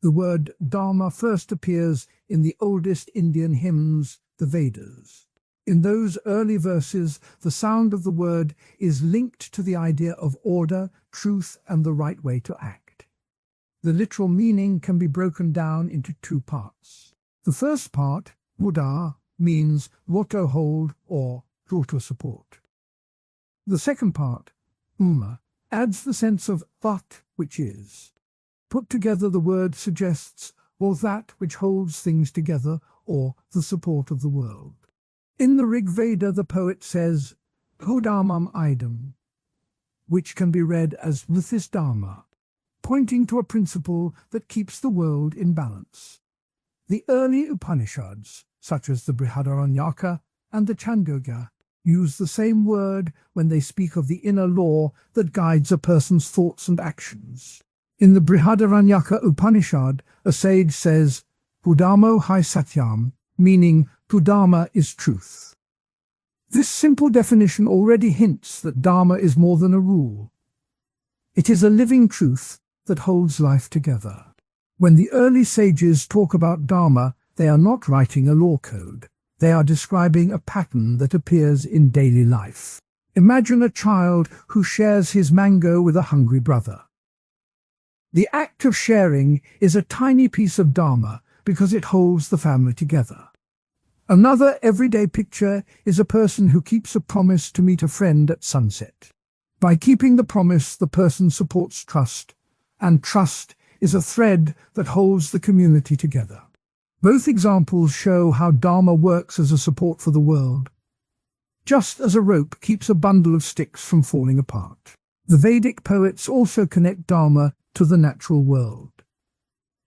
The word Dharma first appears in the oldest Indian hymns, the Vedas. In those early verses, the sound of the word is linked to the idea of order, truth, and the right way to act. The literal meaning can be broken down into two parts. The first part, Buddha, means what to hold or draw to support. The second part, Uma, adds the sense of that which is. Put together, the word suggests or that which holds things together, or the support of the world. In the Rig Veda, the poet says, Dharmam idam, which can be read as with this Dharma, pointing to a principle that keeps the world in balance. The early Upanishads, such as the Brihadaranyaka and the Chandogya, use the same word when they speak of the inner law that guides a person's thoughts and actions. In the Brihadaranyaka Upanishad, a sage says, Dharmo hai satyam, meaning Dharma is truth. This simple definition already hints that Dharma is more than a rule. It is a living truth that holds life together. When the early sages talk about Dharma, they are not writing a law code. They are describing a pattern that appears in daily life. Imagine a child who shares his mango with a hungry brother. The act of sharing is a tiny piece of Dharma because it holds the family together. Another everyday picture is a person who keeps a promise to meet a friend at sunset. By keeping the promise, the person supports trust, and trust is a thread that holds the community together. Both examples show how Dharma works as a support for the world, just as a rope keeps a bundle of sticks from falling apart. The Vedic poets also connect Dharma to the natural world.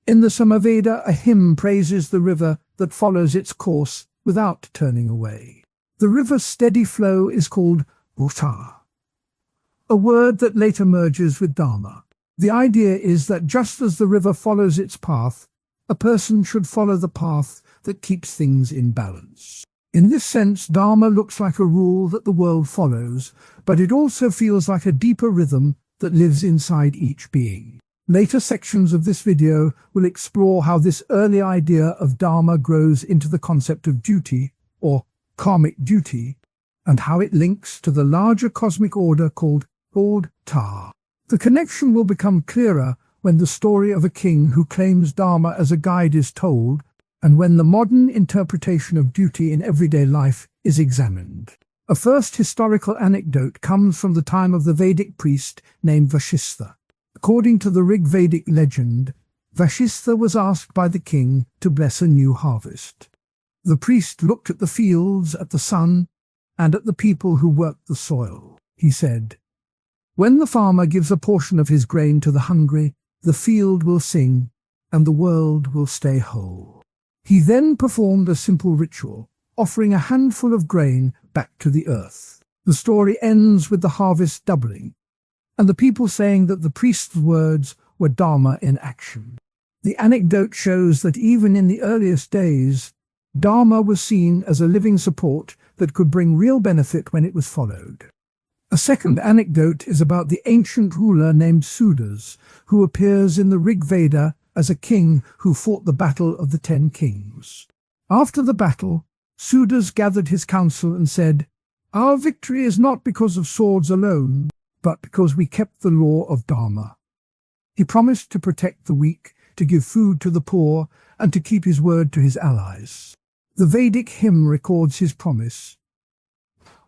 In the Samaveda, a hymn praises the river that follows its course without turning away. The river's steady flow is called Bhuta, a word that later merges with Dharma. The idea is that just as the river follows its path, a person should follow the path that keeps things in balance. In this sense, Dharma looks like a rule that the world follows, but it also feels like a deeper rhythm that lives inside each being. Later sections of this video will explore how this early idea of Dharma grows into the concept of duty, or karmic duty, and how it links to the larger cosmic order called Ta. The connection will become clearer when the story of a king who claims Dharma as a guide is told, and when the modern interpretation of duty in everyday life is examined. A first historical anecdote comes from the time of the Vedic priest named Vashistha. According to the Rig Vedic legend, Vashistha was asked by the king to bless a new harvest. The priest looked at the fields, at the sun, and at the people who worked the soil. He said, "When the farmer gives a portion of his grain to the hungry, the field will sing, and the world will stay whole." He then performed a simple ritual, offering a handful of grain back to the earth. The story ends with the harvest doubling, and the people saying that the priest's words were Dharma in action. The anecdote shows that even in the earliest days, Dharma was seen as a living support that could bring real benefit when it was followed. A second anecdote is about the ancient ruler named Snooze, who appears in the Rig Veda as a king who fought the battle of the 10 kings. After the battle, Snooze gathered his council and said, "Our victory is not because of swords alone, but because we kept the law of Dharma." He promised to protect the weak, to give food to the poor, and to keep his word to his allies. The Vedic hymn records his promise,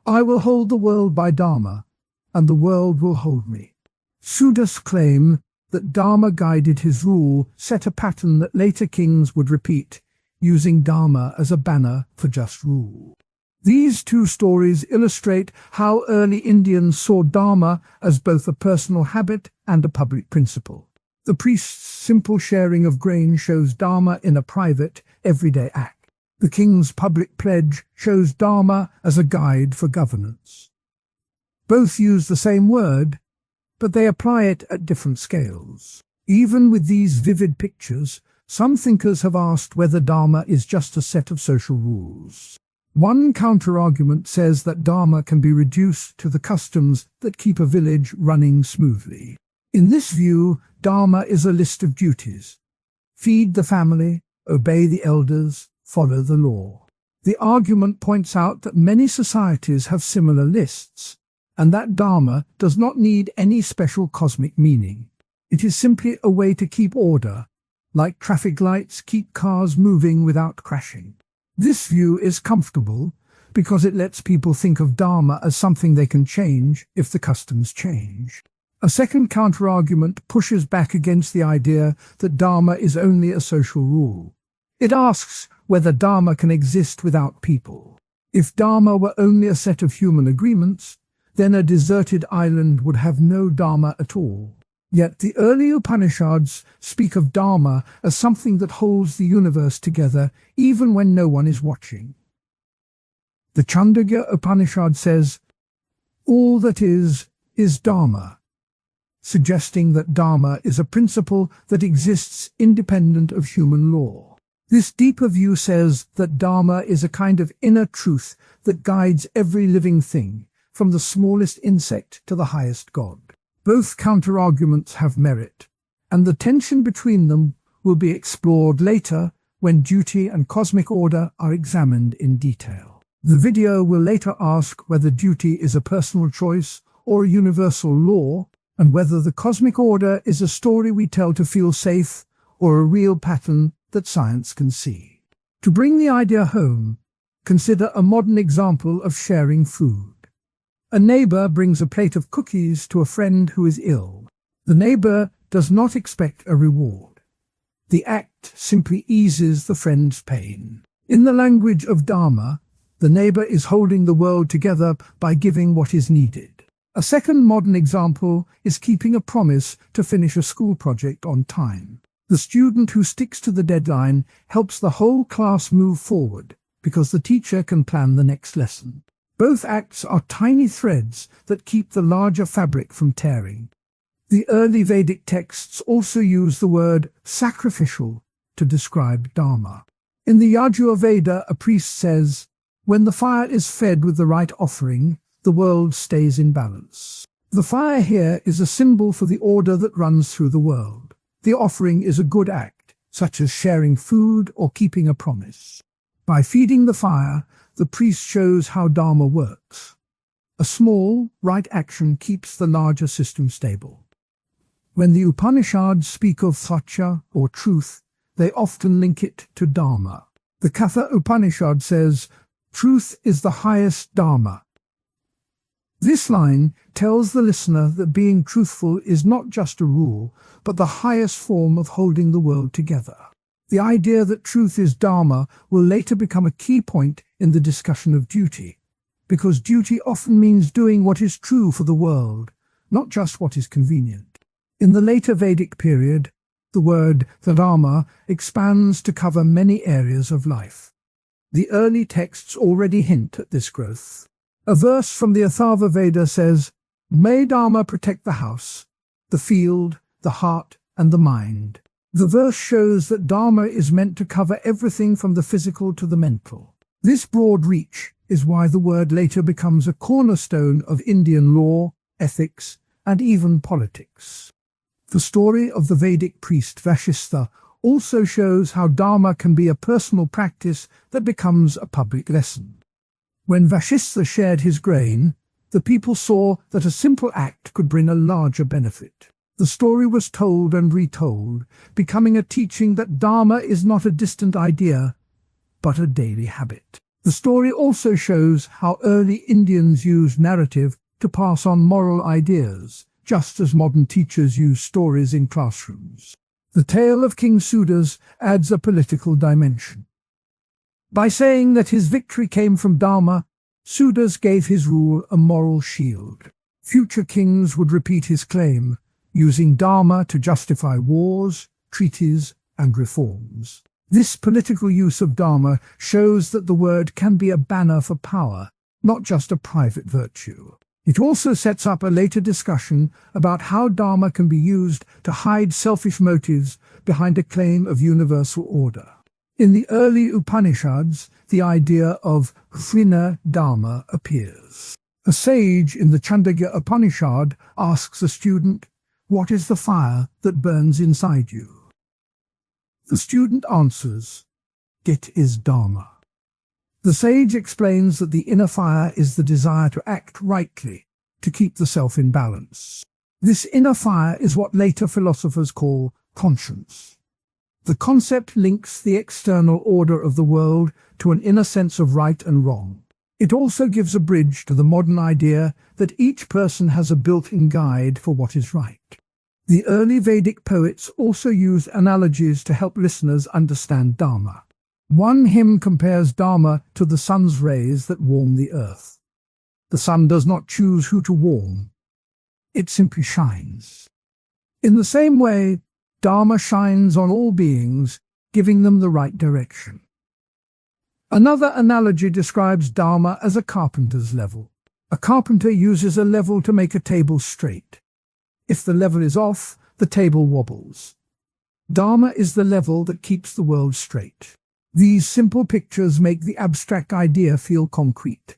"I will hold the world by Dharma, and the world will hold me." Snooze's claim that Dharma guided his rule set a pattern that later kings would repeat, using Dharma as a banner for just rule. These two stories illustrate how early Indians saw Dharma as both a personal habit and a public principle. The priest's simple sharing of grain shows Dharma in a private, everyday act. The king's public pledge shows Dharma as a guide for governance. Both use the same word, but they apply it at different scales. Even with these vivid pictures, some thinkers have asked whether Dharma is just a set of social rules. One counter-argument says that Dharma can be reduced to the customs that keep a village running smoothly. In this view, Dharma is a list of duties, feed the family, obey the elders, follow the law. The argument points out that many societies have similar lists, and that Dharma does not need any special cosmic meaning. It is simply a way to keep order, like traffic lights keep cars moving without crashing. This view is comfortable because it lets people think of Dharma as something they can change if the customs change. A second counterargument pushes back against the idea that Dharma is only a social rule. It asks whether Dharma can exist without people. If Dharma were only a set of human agreements, then a deserted island would have no Dharma at all. Yet the early Upanishads speak of Dharma as something that holds the universe together even when no one is watching. The Chandogya Upanishad says, "All that is Dharma," suggesting that Dharma is a principle that exists independent of human law. This deeper view says that Dharma is a kind of inner truth that guides every living thing, from the smallest insect to the highest god. Both counterarguments have merit, and the tension between them will be explored later when duty and cosmic order are examined in detail. The video will later ask whether duty is a personal choice or a universal law, and whether the cosmic order is a story we tell to feel safe or a real pattern that science can see. To bring the idea home, consider a modern example of sharing food. A neighbor brings a plate of cookies to a friend who is ill. The neighbor does not expect a reward. The act simply eases the friend's pain. In the language of Dharma, the neighbor is holding the world together by giving what is needed. A second modern example is keeping a promise to finish a school project on time. The student who sticks to the deadline helps the whole class move forward because the teacher can plan the next lesson. Both acts are tiny threads that keep the larger fabric from tearing. The early Vedic texts also use the word sacrificial to describe Dharma. In the Yajur Veda, a priest says, "When the fire is fed with the right offering, the world stays in balance." The fire here is a symbol for the order that runs through the world. The offering is a good act, such as sharing food or keeping a promise. By feeding the fire, the priest shows how Dharma works. A small, right action keeps the larger system stable. When the Upanishads speak of satya or truth, they often link it to Dharma. The Katha Upanishad says, "Truth is the highest Dharma." This line tells the listener that being truthful is not just a rule, but the highest form of holding the world together. The idea that truth is Dharma will later become a key point in the discussion of duty, because duty often means doing what is true for the world, not just what is convenient. In the later Vedic period, the word Dharma expands to cover many areas of life. The early texts already hint at this growth. A verse from the Atharva Veda says, "May Dharma protect the house, the field, the heart, and the mind." The verse shows that Dharma is meant to cover everything from the physical to the mental. This broad reach is why the word later becomes a cornerstone of Indian law, ethics, and even politics. The story of the Vedic priest Vashistha also shows how Dharma can be a personal practice that becomes a public lesson. When Vashistha shared his grain, the people saw that a simple act could bring a larger benefit. The story was told and retold, becoming a teaching that Dharma is not a distant idea, but a daily habit. The story also shows how early Indians used narrative to pass on moral ideas, just as modern teachers use stories in classrooms. The tale of King Sudas adds a political dimension. By saying that his victory came from Dharma, Sudas gave his rule a moral shield. Future kings would repeat his claim, using Dharma to justify wars, treaties, and reforms. This political use of Dharma shows that the word can be a banner for power, not just a private virtue. It also sets up a later discussion about how Dharma can be used to hide selfish motives behind a claim of universal order. In the early Upanishads, the idea of Hrina Dharma appears. A sage in the Chandogya Upanishad asks a student, "What is the fire that burns inside you?" The student answers, "It is Dharma." The sage explains that the inner fire is the desire to act rightly, to keep the self in balance. This inner fire is what later philosophers call conscience. The concept links the external order of the world to an inner sense of right and wrong. It also gives a bridge to the modern idea that each person has a built-in guide for what is right. The early Vedic poets also used analogies to help listeners understand Dharma. One hymn compares Dharma to the sun's rays that warm the earth. The sun does not choose who to warm. It simply shines. In the same way, Dharma shines on all beings, giving them the right direction. Another analogy describes Dharma as a carpenter's level. A carpenter uses a level to make a table straight. If the level is off, the table wobbles. Dharma is the level that keeps the world straight. These simple pictures make the abstract idea feel concrete.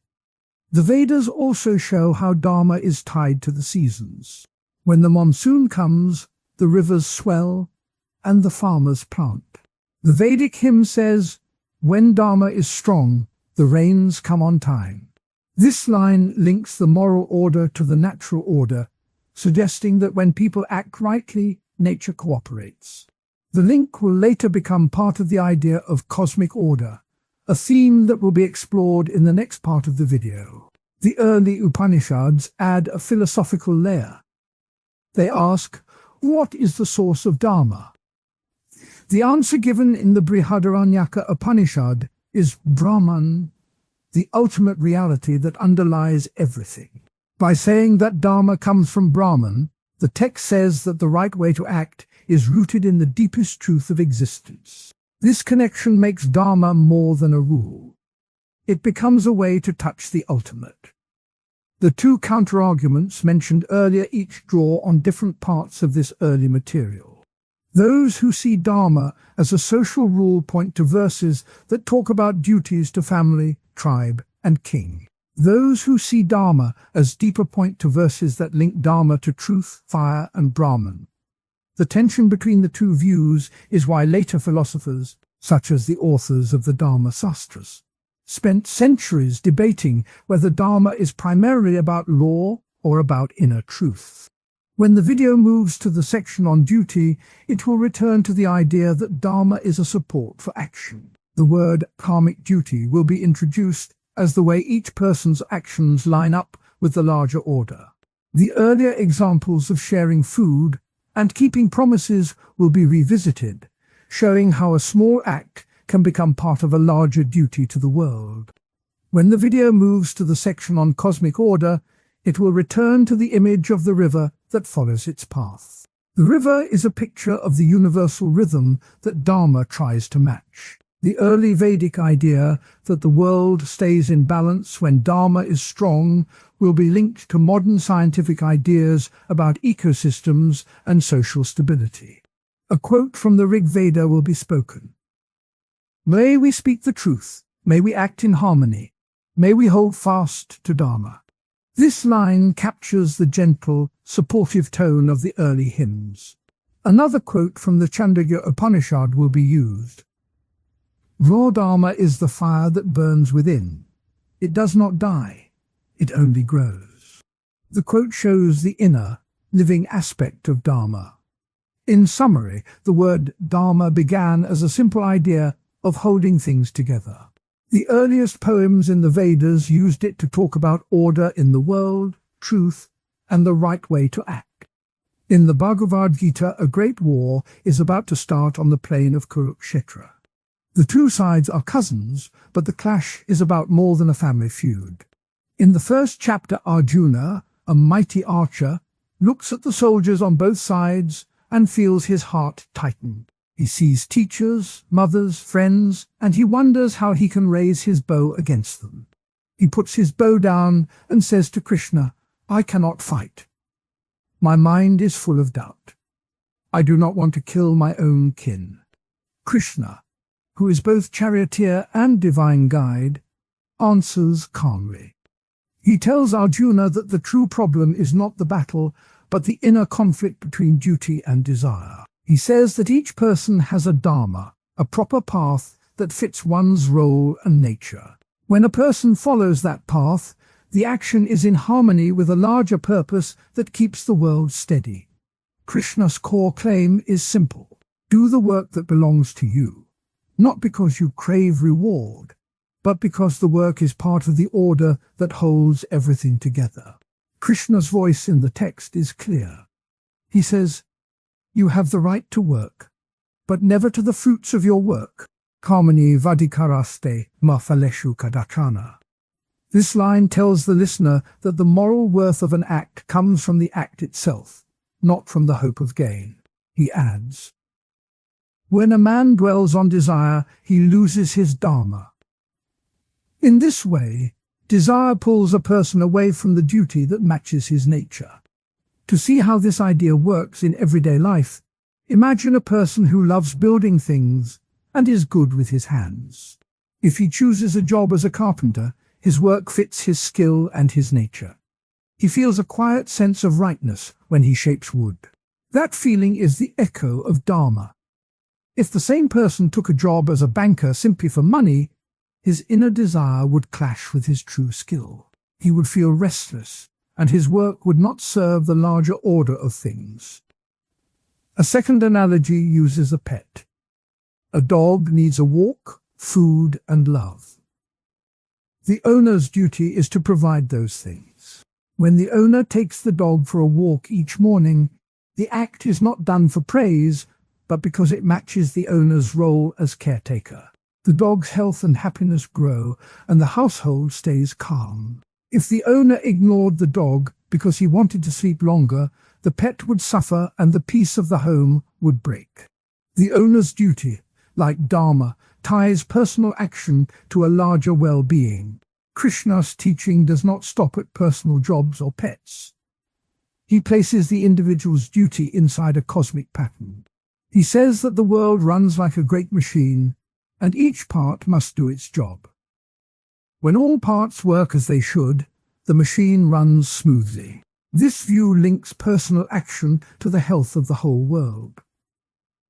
The Vedas also show how Dharma is tied to the seasons. When the monsoon comes, the rivers swell, and the farmers plant. The Vedic hymn says, "When Dharma is strong, the rains come on time." This line links the moral order to the natural order, suggesting that when people act rightly, nature cooperates. The link will later become part of the idea of cosmic order, a theme that will be explored in the next part of the video. The early Upanishads add a philosophical layer. They ask, what is the source of Dharma? The answer given in the Brihadaranyaka Upanishad is Brahman, the ultimate reality that underlies everything. By saying that Dharma comes from Brahman, the text says that the right way to act is rooted in the deepest truth of existence. This connection makes Dharma more than a rule. It becomes a way to touch the ultimate. The two counterarguments mentioned earlier each draw on different parts of this early material. Those who see Dharma as a social rule point to verses that talk about duties to family, tribe, and king. Those who see Dharma as deeper point to verses that link Dharma to truth, fire, and Brahman. The tension between the two views is why later philosophers, such as the authors of the Dharma Sastras, spent centuries debating whether Dharma is primarily about law or about inner truth. When the video moves to the section on duty, it will return to the idea that Dharma is a support for action. The word karmic duty will be introduced as the way each person's actions line up with the larger order. The earlier examples of sharing food and keeping promises will be revisited, showing how a small act can become part of a larger duty to the world. When the video moves to the section on cosmic order, it will return to the image of the river that follows its path. The river is a picture of the universal rhythm that Dharma tries to match. The early Vedic idea that the world stays in balance when Dharma is strong will be linked to modern scientific ideas about ecosystems and social stability. A quote from the Rig Veda will be spoken. "May we speak the truth, may we act in harmony, may we hold fast to Dharma." This line captures the gentle, supportive tone of the early hymns. Another quote from the Chandogya Upanishad will be used. "Raw Dharma is the fire that burns within. It does not die, it only grows." The quote shows the inner, living aspect of Dharma. In summary, the word Dharma began as a simple idea of holding things together. The earliest poems in the Vedas used it to talk about order in the world, truth, and the right way to act. In the Bhagavad Gita, a great war is about to start on the plain of Kurukshetra. The two sides are cousins, but the clash is about more than a family feud. In the first chapter, Arjuna, a mighty archer, looks at the soldiers on both sides and feels his heart tighten. He sees teachers, mothers, friends, and he wonders how he can raise his bow against them. He puts his bow down and says to Krishna, "I cannot fight. My mind is full of doubt. I do not want to kill my own kin." Krishna, who is both charioteer and divine guide, answers calmly. He tells Arjuna that the true problem is not the battle, but the inner conflict between duty and desire. He says that each person has a Dharma, a proper path that fits one's role and nature. When a person follows that path, the action is in harmony with a larger purpose that keeps the world steady. Krishna's core claim is simple. Do the work that belongs to you, not because you crave reward, but because the work is part of the order that holds everything together. Krishna's voice in the text is clear. He says, "You have the right to work, but never to the fruits of your work. Karmani vadikaraste ma phaleshu kadachana." This line tells the listener that the moral worth of an act comes from the act itself, not from the hope of gain. He adds, "When a man dwells on desire, he loses his Dharma." In this way, desire pulls a person away from the duty that matches his nature. To see how this idea works in everyday life, imagine a person who loves building things and is good with his hands. If he chooses a job as a carpenter, his work fits his skill and his nature. He feels a quiet sense of rightness when he shapes wood. That feeling is the echo of Dharma. If the same person took a job as a banker simply for money, his inner desire would clash with his true skill. He would feel restless, and his work would not serve the larger order of things. A second analogy uses a pet. A dog needs a walk, food, and love. The owner's duty is to provide those things. When the owner takes the dog for a walk each morning, the act is not done for praise, but because it matches the owner's role as caretaker. The dog's health and happiness grow, and the household stays calm. If the owner ignored the dog because he wanted to sleep longer, the pet would suffer and the peace of the home would break. The owner's duty, like Dharma, ties personal action to a larger well-being. Krishna's teaching does not stop at personal jobs or pets. He places the individual's duty inside a cosmic pattern. He says that the world runs like a great machine, and each part must do its job. When all parts work as they should, the machine runs smoothly. This view links personal action to the health of the whole world.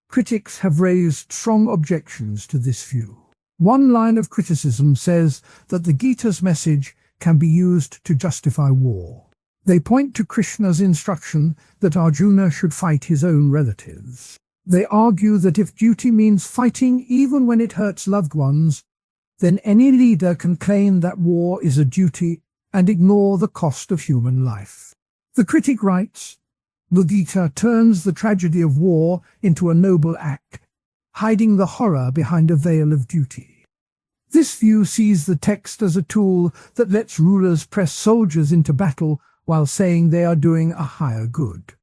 Critics have raised strong objections to this view. One line of criticism says that the Gita's message can be used to justify war. They point to Krishna's instruction that Arjuna should fight his own relatives. They argue that if duty means fighting even when it hurts loved ones, then any leader can claim that war is a duty and ignore the cost of human life. The critic writes, "The Gita turns the tragedy of war into a noble act, hiding the horror behind a veil of duty." This view sees the text as a tool that lets rulers press soldiers into battle while saying they are doing a higher good.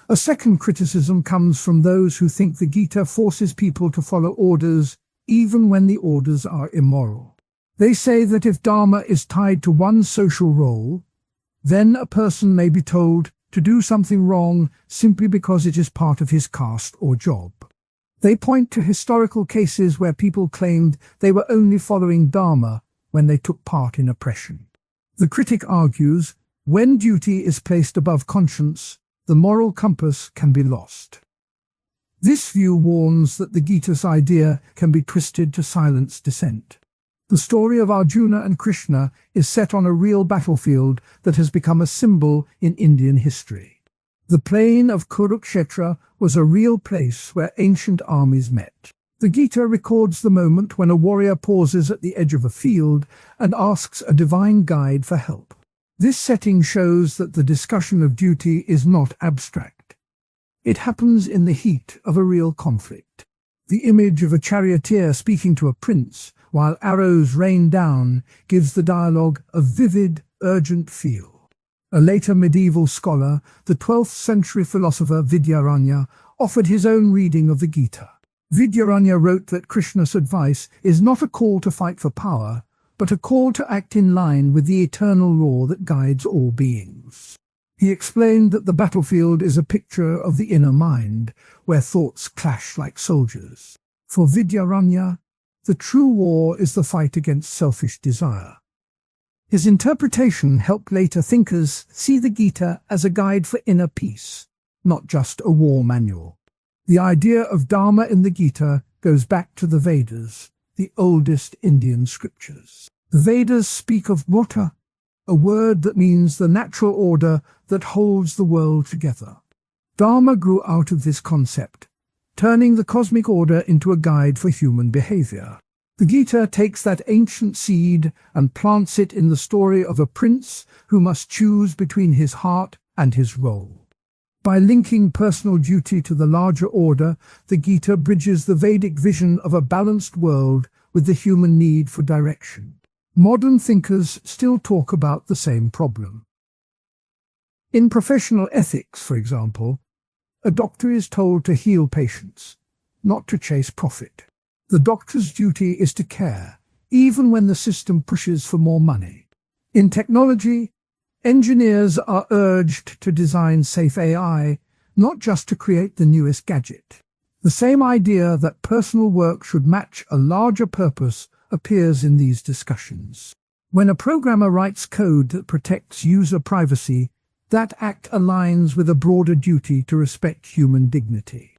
A second criticism comes from those who think the Gita forces people to follow orders even when the orders are immoral. They say that if Dharma is tied to one's social role, then a person may be told to do something wrong simply because it is part of his caste or job. They point to historical cases where people claimed they were only following Dharma when they took part in oppression. The critic argues, when duty is placed above conscience, the moral compass can be lost. This view warns that the Gita's idea can be twisted to silence dissent. The story of Arjuna and Krishna is set on a real battlefield that has become a symbol in Indian history. The plain of Kurukshetra was a real place where ancient armies met. The Gita records the moment when a warrior pauses at the edge of a field and asks a divine guide for help. This setting shows that the discussion of duty is not abstract. It happens in the heat of a real conflict. The image of a charioteer speaking to a prince while arrows rain down gives the dialogue a vivid, urgent feel. A later medieval scholar, the 12th century philosopher Vidyaranya, offered his own reading of the Gita. Vidyaranya wrote that Krishna's advice is not a call to fight for power, but a call to act in line with the eternal law that guides all beings. He explained that the battlefield is a picture of the inner mind, where thoughts clash like soldiers. For Vidyaranya, the true war is the fight against selfish desire. His interpretation helped later thinkers see the Gita as a guide for inner peace, not just a war manual. The idea of Dharma in the Gita goes back to the Vedas, the oldest Indian scriptures. The Vedas speak of Murta, a word that means the natural order that holds the world together. Dharma grew out of this concept, turning the cosmic order into a guide for human behavior. The Gita takes that ancient seed and plants it in the story of a prince who must choose between his heart and his role. By linking personal duty to the larger order, the Gita bridges the Vedic vision of a balanced world with the human need for direction. Modern thinkers still talk about the same problem. In professional ethics, for example, a doctor is told to heal patients, not to chase profit. The doctor's duty is to care, even when the system pushes for more money. In technology, engineers are urged to design safe AI, not just to create the newest gadget. The same idea that personal work should match a larger purpose appears in these discussions. When a programmer writes code that protects user privacy, that act aligns with a broader duty to respect human dignity.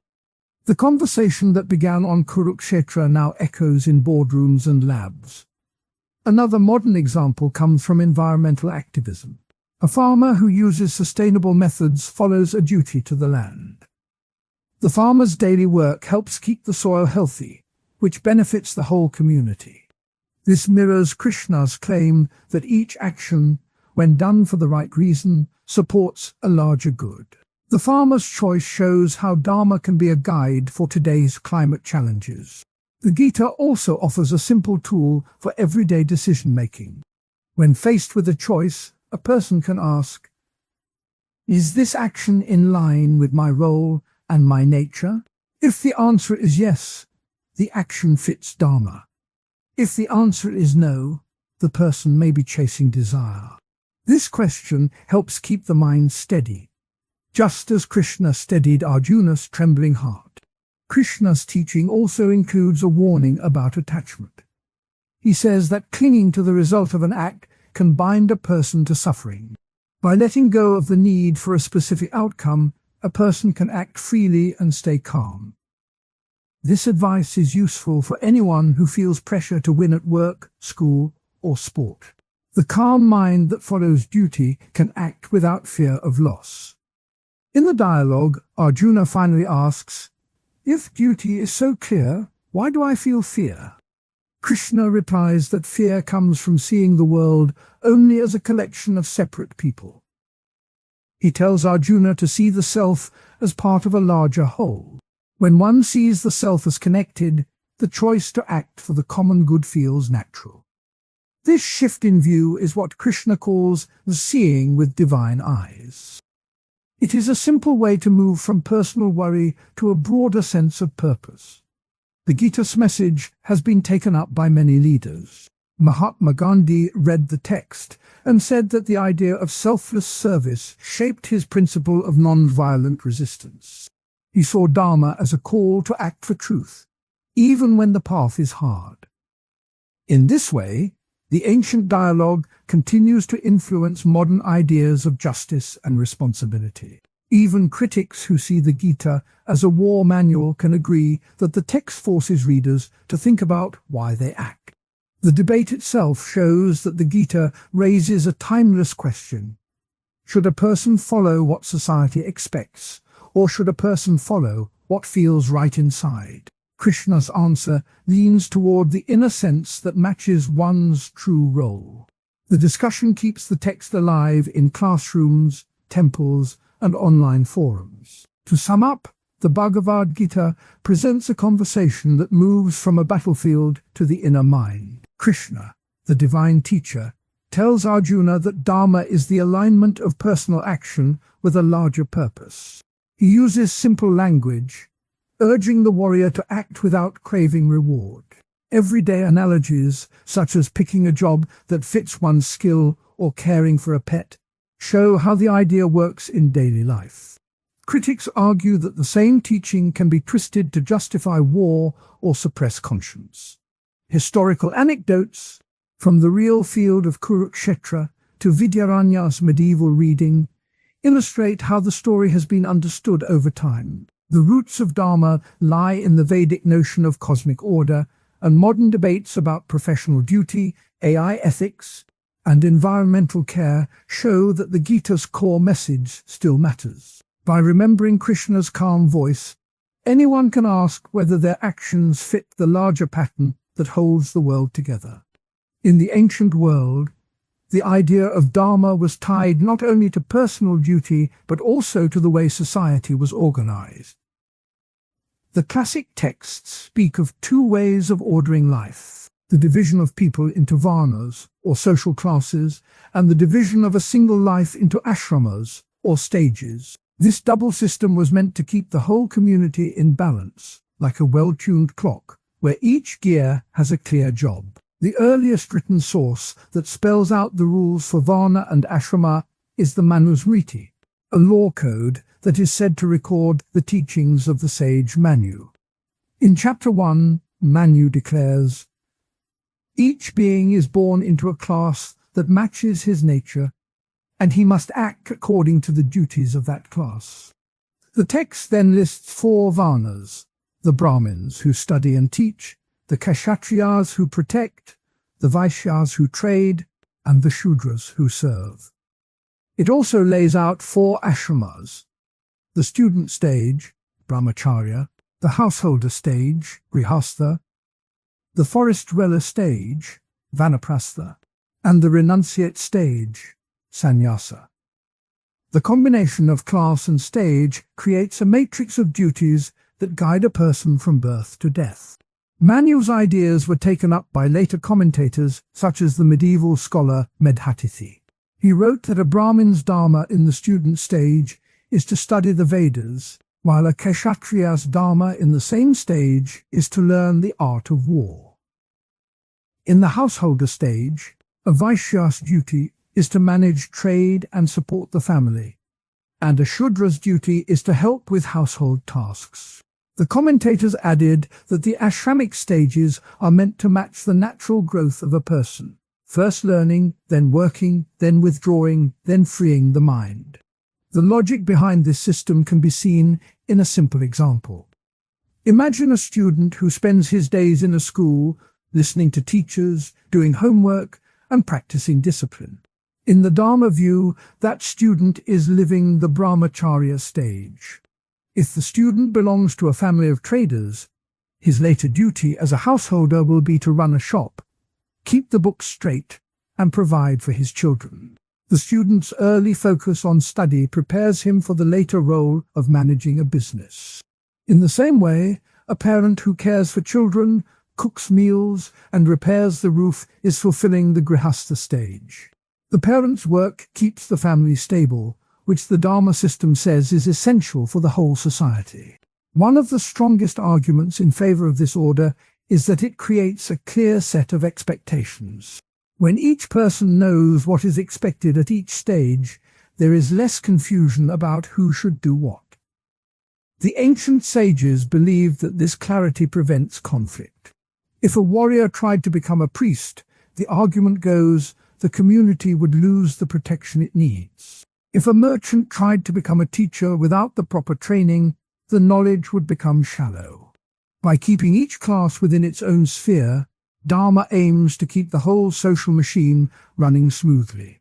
The conversation that began on Kurukshetra now echoes in boardrooms and labs. Another modern example comes from environmental activism. A farmer who uses sustainable methods follows a duty to the land. The farmer's daily work helps keep the soil healthy, which benefits the whole community. This mirrors Krishna's claim that each action, when done for the right reason, supports a larger good. The farmer's choice shows how Dharma can be a guide for today's climate challenges. The Gita also offers a simple tool for everyday decision-making. When faced with a choice, a person can ask, "Is this action in line with my role and my nature?" If the answer is yes, the action fits Dharma. If the answer is no, the person may be chasing desire. This question helps keep the mind steady, just as Krishna steadied Arjuna's trembling heart. Krishna's teaching also includes a warning about attachment. He says that clinging to the result of an act can bind a person to suffering. By letting go of the need for a specific outcome, a person can act freely and stay calm. This advice is useful for anyone who feels pressure to win at work, school, or sport. The calm mind that follows duty can act without fear of loss. In the dialogue, Arjuna finally asks, "If duty is so clear, why do I feel fear?" Krishna replies that fear comes from seeing the world only as a collection of separate people. He tells Arjuna to see the self as part of a larger whole. When one sees the self as connected, the choice to act for the common good feels natural. This shift in view is what Krishna calls the seeing with divine eyes. It is a simple way to move from personal worry to a broader sense of purpose. The Gita's message has been taken up by many leaders. Mahatma Gandhi read the text and said that the idea of selfless service shaped his principle of non-violent resistance. He saw Dharma as a call to act for truth, even when the path is hard. In this way, the ancient dialogue continues to influence modern ideas of justice and responsibility. Even critics who see the Gita as a war manual can agree that the text forces readers to think about why they act. The debate itself shows that the Gita raises a timeless question. Should a person follow what society expects, or should a person follow what feels right inside? Krishna's answer leans toward the inner sense that matches one's true role. The discussion keeps the text alive in classrooms, temples, and online forums. To sum up, the Bhagavad Gita presents a conversation that moves from a battlefield to the inner mind. Krishna, the divine teacher, tells Arjuna that Dharma is the alignment of personal action with a larger purpose. He uses simple language, urging the warrior to act without craving reward. Everyday analogies, such as picking a job that fits one's skill or caring for a pet, show how the idea works in daily life. Critics argue that the same teaching can be twisted to justify war or suppress conscience. Historical anecdotes, from the real field of Kurukshetra to Vidyaranya's medieval reading, illustrate how the story has been understood over time. The roots of Dharma lie in the Vedic notion of cosmic order, and modern debates about professional duty, AI ethics, and environmental care show that the Gita's core message still matters. By remembering Krishna's calm voice, anyone can ask whether their actions fit the larger pattern that holds the world together. In the ancient world, the idea of Dharma was tied not only to personal duty but also to the way society was organized. The classic texts speak of two ways of ordering life: the division of people into varnas, or social classes, and the division of a single life into ashramas, or stages. This double system was meant to keep the whole community in balance, like a well-tuned clock, where each gear has a clear job. The earliest written source that spells out the rules for varna and ashrama is the Manusmriti, a law code that is said to record the teachings of the sage Manu. In chapter 1, Manu declares, "Each being is born into a class that matches his nature, and he must act according to the duties of that class." The text then lists 4 varnas: the Brahmins, who study and teach; the Kshatriyas, who protect; the Vaishyas, who trade; and the Shudras, who serve. It also lays out 4 ashramas: the student stage, brahmacharya; the householder stage, grihastha; the forest dweller stage, vanaprastha; and the renunciate stage, sannyasa. The combination of class and stage creates a matrix of duties that guide a person from birth to death. Manu's ideas were taken up by later commentators, such as the medieval scholar Medhatithi. He wrote that a Brahmin's dharma in the student stage is to study the Vedas, while a Kshatriya's dharma in the same stage is to learn the art of war. In the householder stage, a Vaishya's duty is to manage trade and support the family, and a Shudra's duty is to help with household tasks. The commentators added that the ashramic stages are meant to match the natural growth of a person, first learning, then working, then withdrawing, then freeing the mind. The logic behind this system can be seen in a simple example. Imagine a student who spends his days in a school, listening to teachers, doing homework, and practicing discipline. In the Dharma view, that student is living the brahmacharya stage. If the student belongs to a family of traders, his later duty as a householder will be to run a shop, keep the books straight, and provide for his children. The student's early focus on study prepares him for the later role of managing a business. In the same way, a parent who cares for children, cooks meals, and repairs the roof is fulfilling the grihastha stage. The parent's work keeps the family stable, which the Dharma system says is essential for the whole society. One of the strongest arguments in favor of this order is that it creates a clear set of expectations. When each person knows what is expected at each stage, there is less confusion about who should do what. The ancient sages believed that this clarity prevents conflict. If a warrior tried to become a priest, the argument goes, the community would lose the protection it needs. If a merchant tried to become a teacher without the proper training, the knowledge would become shallow. By keeping each class within its own sphere, Dharma aims to keep the whole social machine running smoothly.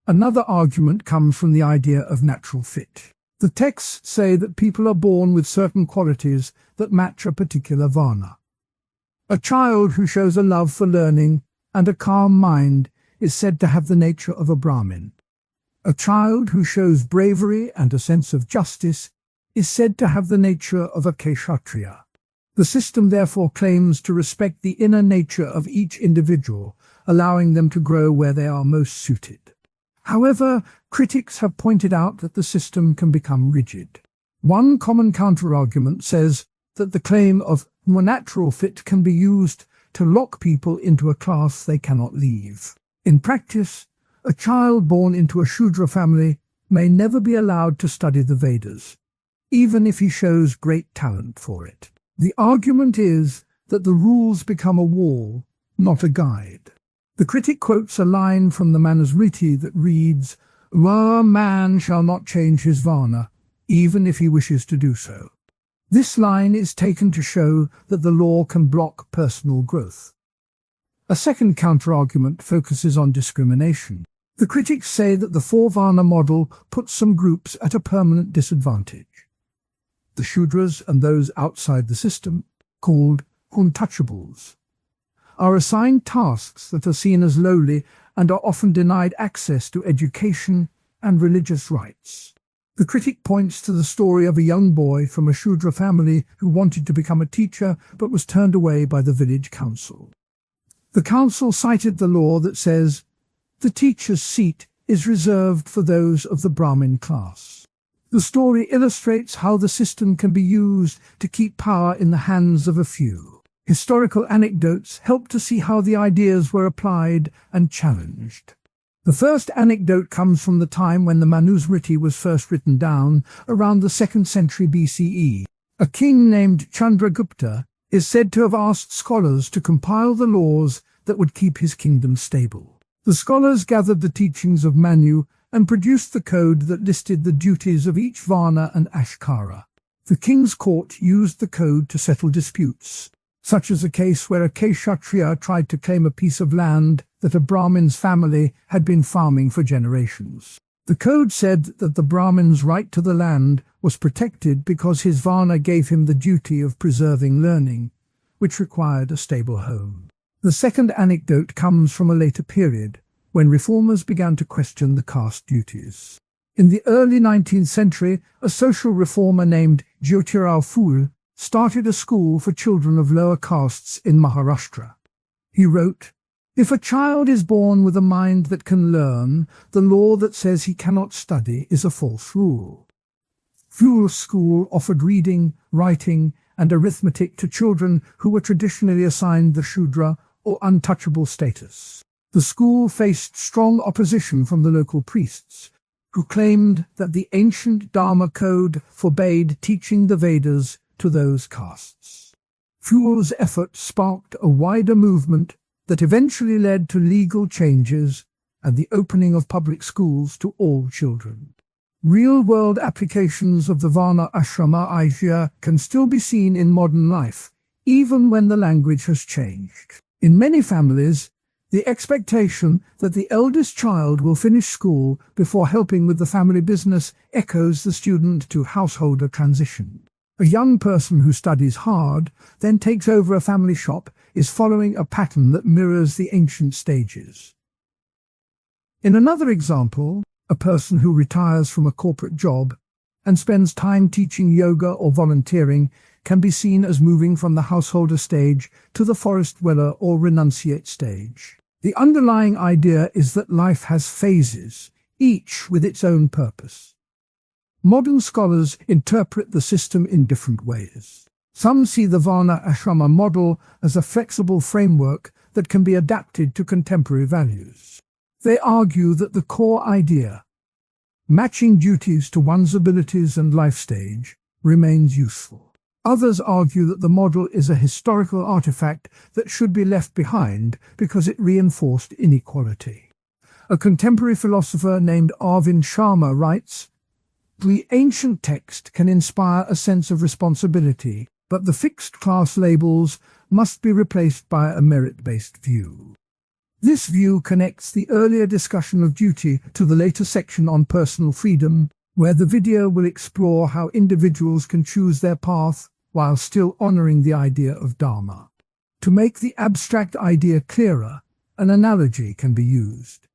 Another argument comes from the idea of natural fit. The texts say that people are born with certain qualities that match a particular varna. A child who shows a love for learning and a calm mind is said to have the nature of a Brahmin. A child who shows bravery and a sense of justice is said to have the nature of a Kshatriya. The system therefore claims to respect the inner nature of each individual, allowing them to grow where they are most suited. However, critics have pointed out that the system can become rigid. One common counterargument says that the claim of natural fit can be used to lock people into a class they cannot leave. In practice, a child born into a Shudra family may never be allowed to study the Vedas, even if he shows great talent for it. The argument is that the rules become a wall, not a guide. The critic quotes a line from the Manusmriti that reads, "A man shall not change his varna, even if he wishes to do so. This line is taken to show that the law can block personal growth. A second counterargument focuses on discrimination. The critics say that the four-varna model puts some groups at a permanent disadvantage. The Shudras and those outside the system, called untouchables, are assigned tasks that are seen as lowly and are often denied access to education and religious rights. The critic points to the story of a young boy from a Shudra family who wanted to become a teacher but was turned away by the village council. The council cited the law that says, "The teacher's seat is reserved for those of the Brahmin class." The story illustrates how the system can be used to keep power in the hands of a few. Historical anecdotes help to see how the ideas were applied and challenged. The first anecdote comes from the time when the Manusmriti was first written down, around the 2nd century BCE. A king named Chandragupta is said to have asked scholars to compile the laws that would keep his kingdom stable. The scholars gathered the teachings of Manu and produced the code that listed the duties of each Varna and Ashkara. The king's court used the code to settle disputes, such as a case where a Kshatriya tried to claim a piece of land that a Brahmin's family had been farming for generations. The code said that the Brahmin's right to the land was protected because his Varna gave him the duty of preserving learning, which required a stable home. The second anecdote comes from a later period, when reformers began to question the caste duties. In the early 19th century, a social reformer named Jyotirao Phule started a school for children of lower castes in Maharashtra. He wrote, "If a child is born with a mind that can learn, the law that says he cannot study is a false rule." Phule's school offered reading, writing, and arithmetic to children who were traditionally assigned the Shudra or untouchable status. The school faced strong opposition from the local priests, who claimed that the ancient Dharma code forbade teaching the Vedas to those castes. Phule's effort sparked a wider movement that eventually led to legal changes and the opening of public schools to all children. Real-world applications of the Varna ashrama idea can still be seen in modern life, even when the language has changed. In many families, the expectation that the eldest child will finish school before helping with the family business echoes the student to householder transition. A young person who studies hard, then takes over a family shop, is following a pattern that mirrors the ancient stages. In another example, a person who retires from a corporate job and spends time teaching yoga or volunteering can be seen as moving from the householder stage to the forest dweller or renunciate stage. The underlying idea is that life has phases, each with its own purpose. Modern scholars interpret the system in different ways. Some see the Varna ashrama model as a flexible framework that can be adapted to contemporary values. They argue that the core idea, matching duties to one's abilities and life stage, remains useful. Others argue that the model is a historical artifact that should be left behind because it reinforced inequality. A contemporary philosopher named Arvind Sharma writes, "The ancient text can inspire a sense of responsibility, but the fixed class labels must be replaced by a merit-based view." This view connects the earlier discussion of duty to the later section on personal freedom, where the video will explore how individuals can choose their path while still honoring the idea of Dharma. To make the abstract idea clearer, an analogy can be used.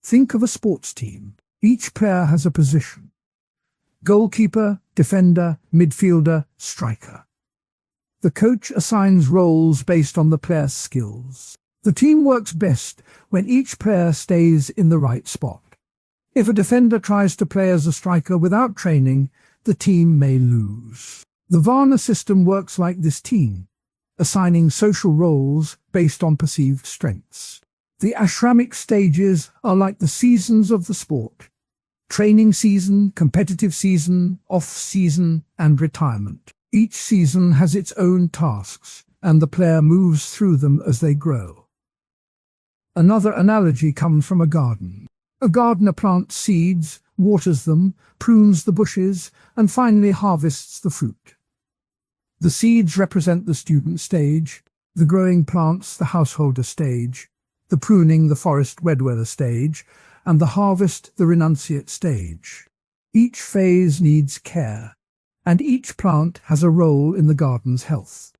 Think of a sports team. Each player has a position: goalkeeper, defender, midfielder, striker. The coach assigns roles based on the player's skills. The team works best when each player stays in the right spot. If a defender tries to play as a striker without training, the team may lose. The Varna system works like this team, assigning social roles based on perceived strengths. The ashramic stages are like the seasons of the sport: training season, competitive season, off-season, and retirement. Each season has its own tasks, and the player moves through them as they grow. Another analogy comes from a garden. A gardener plants seeds, waters them, prunes the bushes, and finally harvests the fruit. The seeds represent the student stage, the growing plants the householder stage, the pruning the forest dweller stage, and the harvest the renunciate stage. Each phase needs care, and each plant has a role in the garden's health.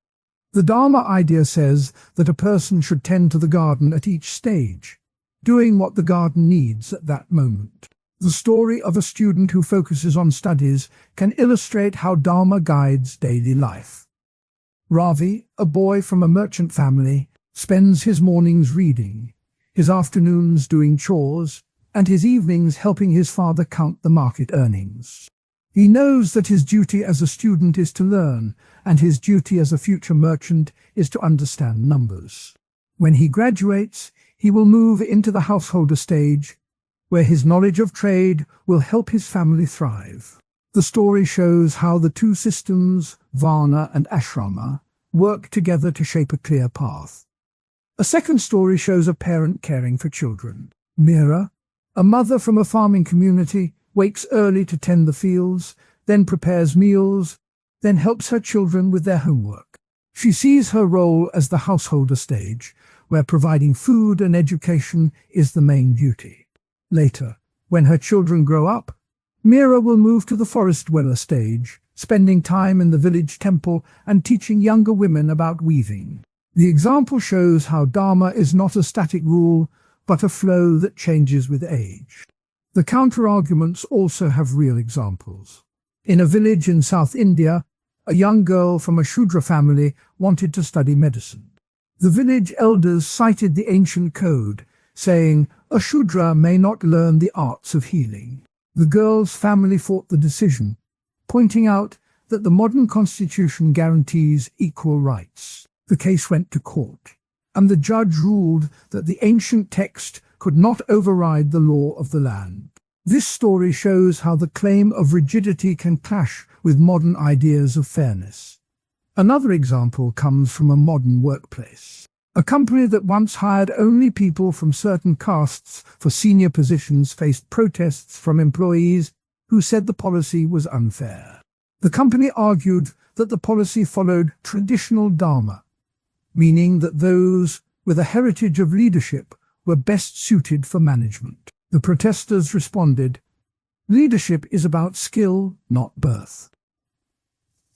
The Dharma idea says that a person should tend to the garden at each stage, doing what the garden needs at that moment. The story of a student who focuses on studies can illustrate how Dharma guides daily life. Ravi, a boy from a merchant family, spends his mornings reading, his afternoons doing chores, and his evenings helping his father count the market earnings. He knows that his duty as a student is to learn, and his duty as a future merchant is to understand numbers. When he graduates, he will move into the householder stage, where his knowledge of trade will help his family thrive. The story shows how the two systems, Varna and Ashrama, work together to shape a clear path. A second story shows a parent caring for children. Meera, a mother from a farming community, wakes early to tend the fields, then prepares meals, then helps her children with their homework. She sees her role as the householder stage, where providing food and education is the main duty. Later, when her children grow up, Meera will move to the forest dweller stage, spending time in the village temple and teaching younger women about weaving. The example shows how Dharma is not a static rule, but a flow that changes with age. The counter-arguments also have real examples. In a village in South India, a young girl from a Shudra family wanted to study medicine. The village elders cited the ancient code, saying, "A Shudra may not learn the arts of healing." The girl's family fought the decision, pointing out that the modern constitution guarantees equal rights. The case went to court, and the judge ruled that the ancient text could not override the law of the land. This story shows how the claim of rigidity can clash with modern ideas of fairness. Another example comes from a modern workplace. A company that once hired only people from certain castes for senior positions faced protests from employees who said the policy was unfair. The company argued that the policy followed traditional Dharma, meaning that those with a heritage of leadership were best suited for management. The protesters responded, "Leadership is about skill, not birth."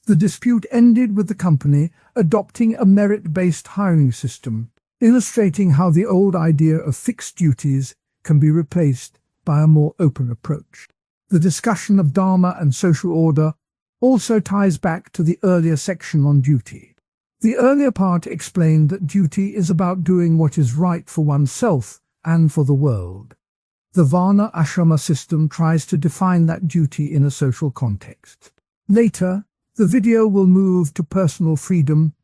The dispute ended with the company adopting a merit-based hiring system, illustrating how the old idea of fixed duties can be replaced by a more open approach. The discussion of Dharma and social order also ties back to the earlier section on duty. The earlier part explained that duty is about doing what is right for oneself and for the world. The Varna Ashrama system tries to define that duty in a social context. Later, the video will move to personal freedom,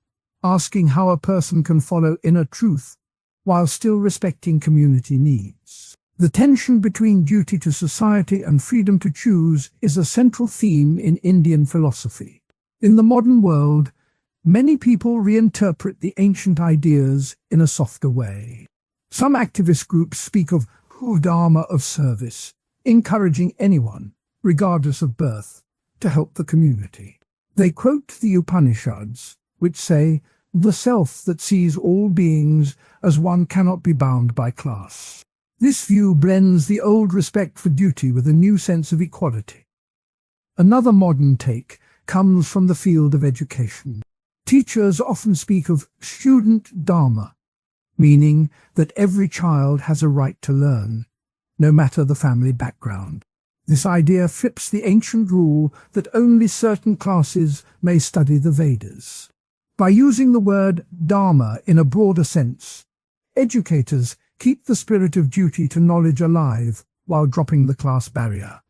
asking how a person can follow inner truth while still respecting community needs. The tension between duty to society and freedom to choose is a central theme in Indian philosophy. In the modern world, many people reinterpret the ancient ideas in a softer way. Some activist groups speak of Dharma of service, encouraging anyone, regardless of birth, to help the community. They quote the Upanishads, which say, "The self that sees all beings as one cannot be bound by class." This view blends the old respect for duty with a new sense of equality. Another modern take comes from the field of education. Teachers often speak of student Dharma, meaning that every child has a right to learn, no matter the family background. This idea flips the ancient rule that only certain classes may study the Vedas. By using the word Dharma in a broader sense, educators keep the spirit of duty to knowledge alive while dropping the class barrier.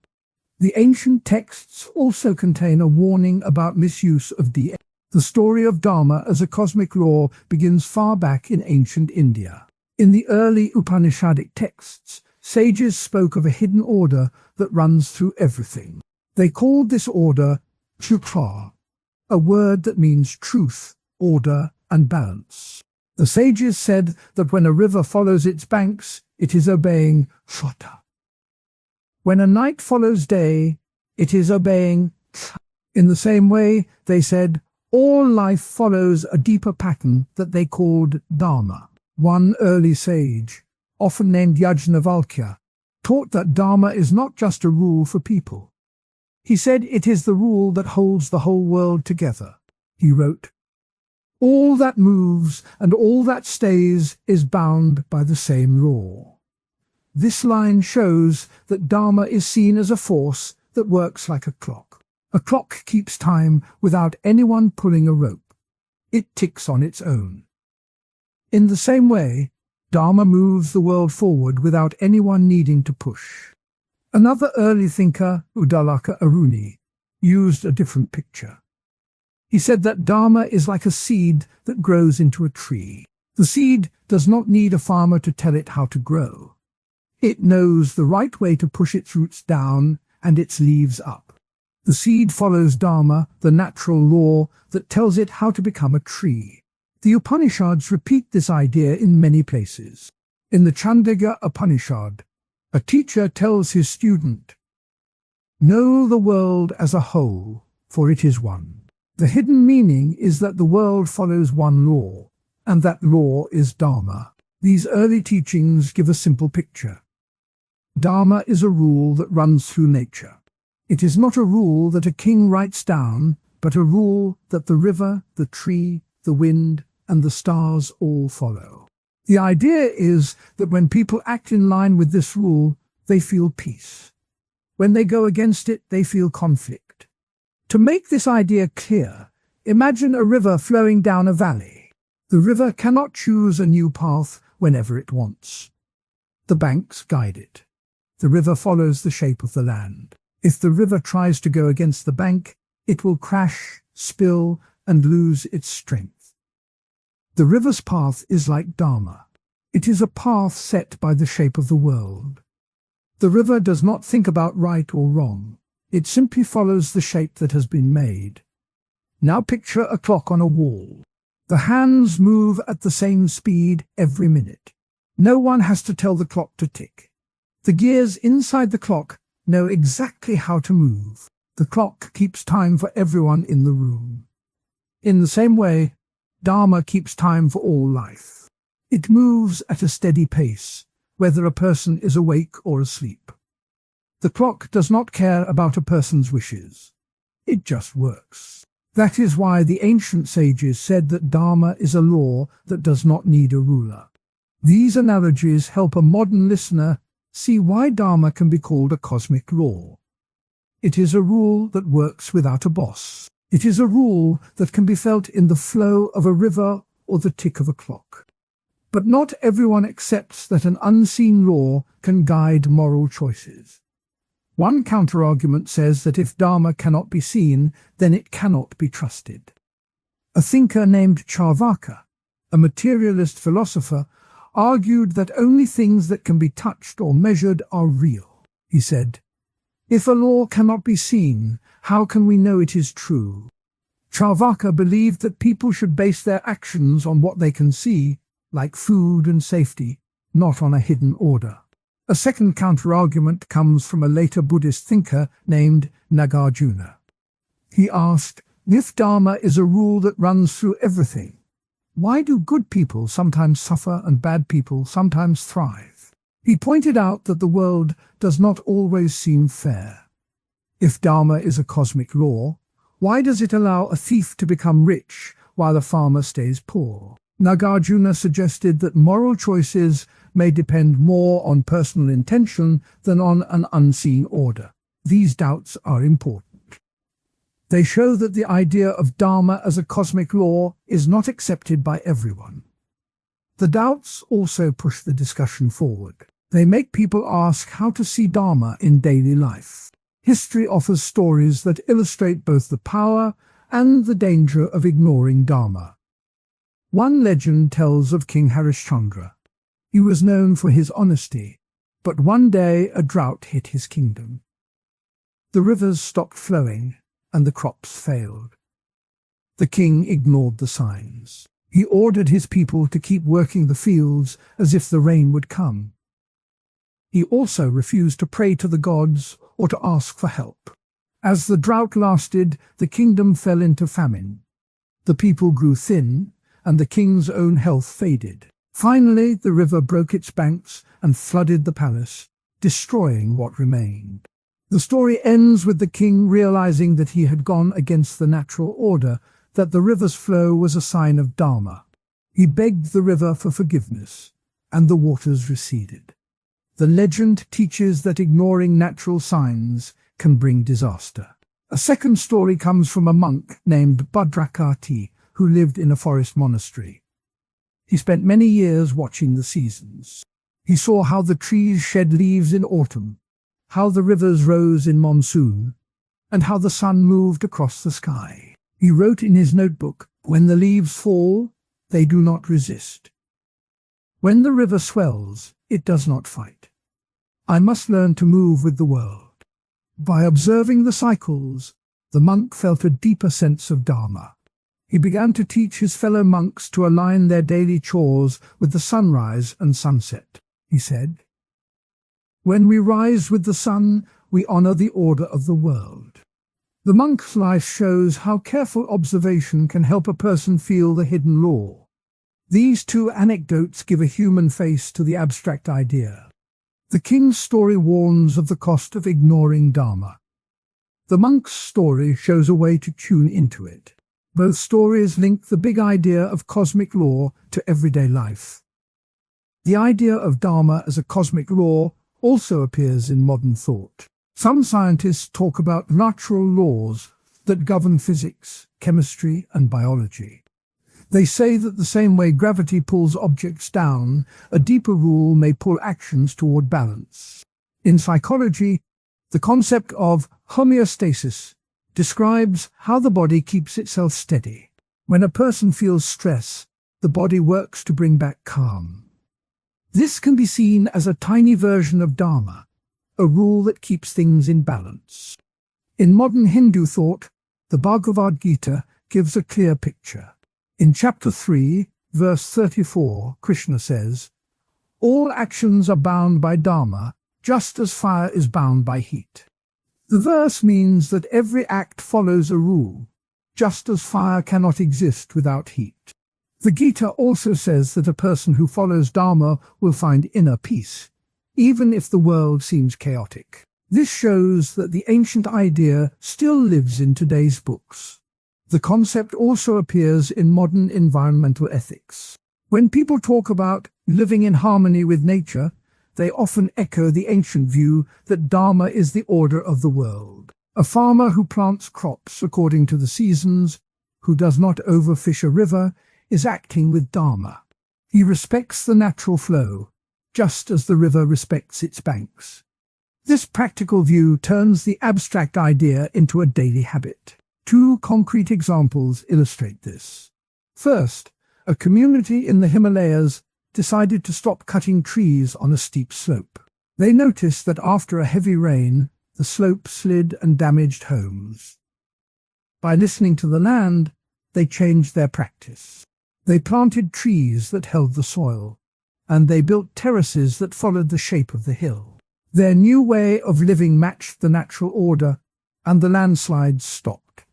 The ancient texts also contain a warning about misuse of the story of Dharma as a cosmic law begins far back in ancient India. In the early Upanishadic texts, sages spoke of a hidden order that runs through everything. They called this order Chukra, a word that means truth, order, and balance. The sages said that when a river follows its banks, it is obeying Shota. When a night follows day, it is obeying. In the same way, they said, all life follows a deeper pattern that they called Dharma. One early sage, often named Yajnavalkya, taught that Dharma is not just a rule for people. He said it is the rule that holds the whole world together. He wrote, all that moves and all that stays is bound by the same law. This line shows that Dharma is seen as a force that works like a clock. A clock keeps time without anyone pulling a rope. It ticks on its own. In the same way, Dharma moves the world forward without anyone needing to push. Another early thinker, Udalaka Aruni, used a different picture. He said that Dharma is like a seed that grows into a tree. The seed does not need a farmer to tell it how to grow. It knows the right way to push its roots down and its leaves up. The seed follows Dharma, the natural law that tells it how to become a tree. The Upanishads repeat this idea in many places. In the Chandogya Upanishad, a teacher tells his student, know the world as a whole, for it is one. The hidden meaning is that the world follows one law, and that law is Dharma. These early teachings give a simple picture. Dharma is a rule that runs through nature. It is not a rule that a king writes down, but a rule that the river, the tree, the wind, and the stars all follow. The idea is that when people act in line with this rule, they feel peace. When they go against it, they feel conflict. To make this idea clear, imagine a river flowing down a valley. The river cannot choose a new path whenever it wants. The banks guide it. The river follows the shape of the land. If the river tries to go against the bank, it will crash, spill, and lose its strength. The river's path is like Dharma. It is a path set by the shape of the world. The river does not think about right or wrong. It simply follows the shape that has been made. Now picture a clock on a wall. The hands move at the same speed every minute. No one has to tell the clock to tick. The gears inside the clock know exactly how to move. The clock keeps time for everyone in the room. In the same way, Dharma keeps time for all life. It moves at a steady pace, whether a person is awake or asleep. The clock does not care about a person's wishes. It just works. That is why the ancient sages said that Dharma is a law that does not need a ruler. These analogies help a modern listener see why Dharma can be called a cosmic law. It is a rule that works without a boss. It is a rule that can be felt in the flow of a river or the tick of a clock. But not everyone accepts that an unseen law can guide moral choices. One counterargument says that if Dharma cannot be seen, then it cannot be trusted. A thinker named Charvaka, a materialist philosopher, argued that only things that can be touched or measured are real. He said, if a law cannot be seen, how can we know it is true? Charvaka believed that people should base their actions on what they can see, like food and safety, not on a hidden order. A second counterargument comes from a later Buddhist thinker named Nagarjuna. He asked, if Dharma is a rule that runs through everything, why do good people sometimes suffer and bad people sometimes thrive? He pointed out that the world does not always seem fair. If Dharma is a cosmic law, why does it allow a thief to become rich while a farmer stays poor? Nagarjuna suggested that moral choices may depend more on personal intention than on an unseen order. These doubts are important. They show that the idea of Dharma as a cosmic law is not accepted by everyone. The doubts also push the discussion forward. They make people ask how to see Dharma in daily life. History offers stories that illustrate both the power and the danger of ignoring Dharma. One legend tells of King Harishchandra. He was known for his honesty, but one day a drought hit his kingdom. The rivers stopped flowing, and the crops failed. The king ignored the signs. He ordered his people to keep working the fields as if the rain would come. He also refused to pray to the gods or to ask for help. As the drought lasted, the kingdom fell into famine. The people grew thin, and the king's own health faded. Finally, the river broke its banks and flooded the palace, destroying what remained. The story ends with the king realizing that he had gone against the natural order, that the river's flow was a sign of Dharma. He begged the river for forgiveness, and the waters receded. The legend teaches that ignoring natural signs can bring disaster. A second story comes from a monk named Bhadrakati, who lived in a forest monastery. He spent many years watching the seasons. He saw how the trees shed leaves in autumn, how the rivers rose in monsoon, and how the sun moved across the sky. He wrote in his notebook, "When the leaves fall, they do not resist. When the river swells, it does not fight. I must learn to move with the world." By observing the cycles, the monk felt a deeper sense of Dharma. He began to teach his fellow monks to align their daily chores with the sunrise and sunset. He said, "When we rise with the sun, we honor the order of the world." The monk's life shows how careful observation can help a person feel the hidden law. These two anecdotes give a human face to the abstract idea. The king's story warns of the cost of ignoring Dharma. The monk's story shows a way to tune into it. Both stories link the big idea of cosmic law to everyday life. The idea of Dharma as a cosmic law also appears in modern thought. Some scientists talk about natural laws that govern physics, chemistry, and biology. They say that the same way gravity pulls objects down, a deeper rule may pull actions toward balance. In psychology, the concept of homeostasis describes how the body keeps itself steady. When a person feels stress, the body works to bring back calm. This can be seen as a tiny version of Dharma, a rule that keeps things in balance. In modern Hindu thought, the Bhagavad Gita gives a clear picture. In chapter 3, verse 34, Krishna says, "All actions are bound by Dharma, just as fire is bound by heat." The verse means that every act follows a rule, just as fire cannot exist without heat. The Gita also says that a person who follows Dharma will find inner peace, even if the world seems chaotic. This shows that the ancient idea still lives in today's books. The concept also appears in modern environmental ethics. When people talk about living in harmony with nature, they often echo the ancient view that Dharma is the order of the world. A farmer who plants crops according to the seasons, who does not overfish a river, is acting with Dharma. He respects the natural flow, just as the river respects its banks. This practical view turns the abstract idea into a daily habit. Two concrete examples illustrate this. First, a community in the Himalayas decided to stop cutting trees on a steep slope. They noticed that after a heavy rain, the slope slid and damaged homes. By listening to the land, they changed their practice. They planted trees that held the soil, and they built terraces that followed the shape of the hill. Their new way of living matched the natural order, and the landslides stopped.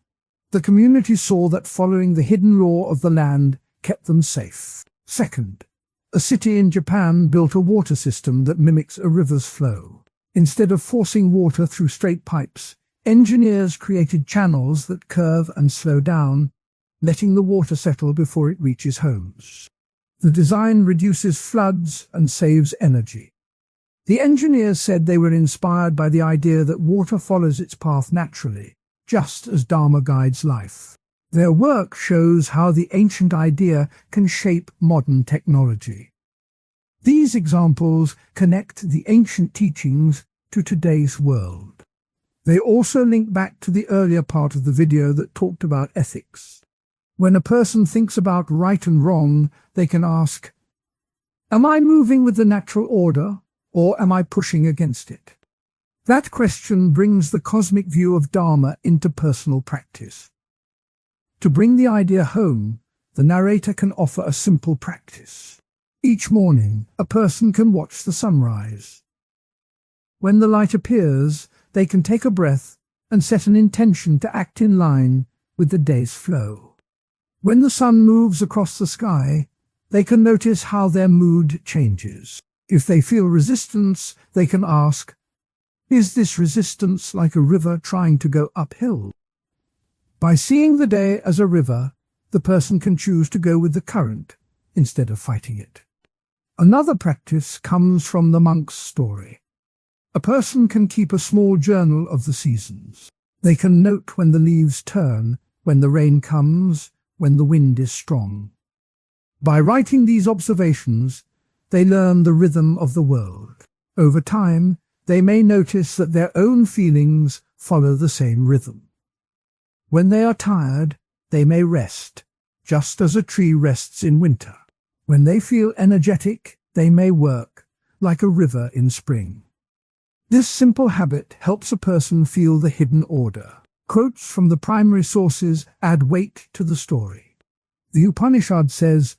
The community saw that following the hidden law of the land kept them safe. Second, a city in Japan built a water system that mimics a river's flow. Instead of forcing water through straight pipes, engineers created channels that curve and slow down, letting the water settle before it reaches homes. The design reduces floods and saves energy. The engineers said they were inspired by the idea that water follows its path naturally, just as Dharma guides life. Their work shows how the ancient idea can shape modern technology. These examples connect the ancient teachings to today's world. They also link back to the earlier part of the video that talked about ethics. When a person thinks about right and wrong, they can ask, "Am I moving with the natural order, or am I pushing against it?" That question brings the cosmic view of Dharma into personal practice. To bring the idea home, the narrator can offer a simple practice. Each morning, a person can watch the sunrise. When the light appears, they can take a breath and set an intention to act in line with the day's flow. When the sun moves across the sky, they can notice how their mood changes. If they feel resistance, they can ask, "Is this resistance like a river trying to go uphill?" By seeing the day as a river, the person can choose to go with the current instead of fighting it. Another practice comes from the monk's story. A person can keep a small journal of the seasons. They can note when the leaves turn, when the rain comes, when the wind is strong. By writing these observations, they learn the rhythm of the world. Over time, they may notice that their own feelings follow the same rhythm. When they are tired, they may rest, just as a tree rests in winter. When they feel energetic, they may work, like a river in spring. This simple habit helps a person feel the hidden order. Quotes from the primary sources add weight to the story. The Upanishad says,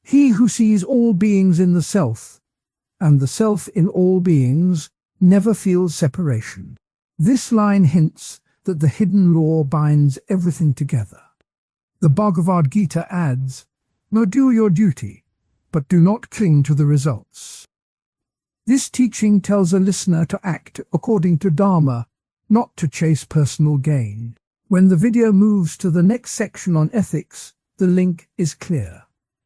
"He who sees all beings in the self, and the self in all beings, never feels separation." This line hints that the hidden law binds everything together. The Bhagavad Gita adds, "Now do your duty, but do not cling to the results." This teaching tells a listener to act according to Dharma, not to chase personal gain. When the video moves to the next section on ethics, the link is clear.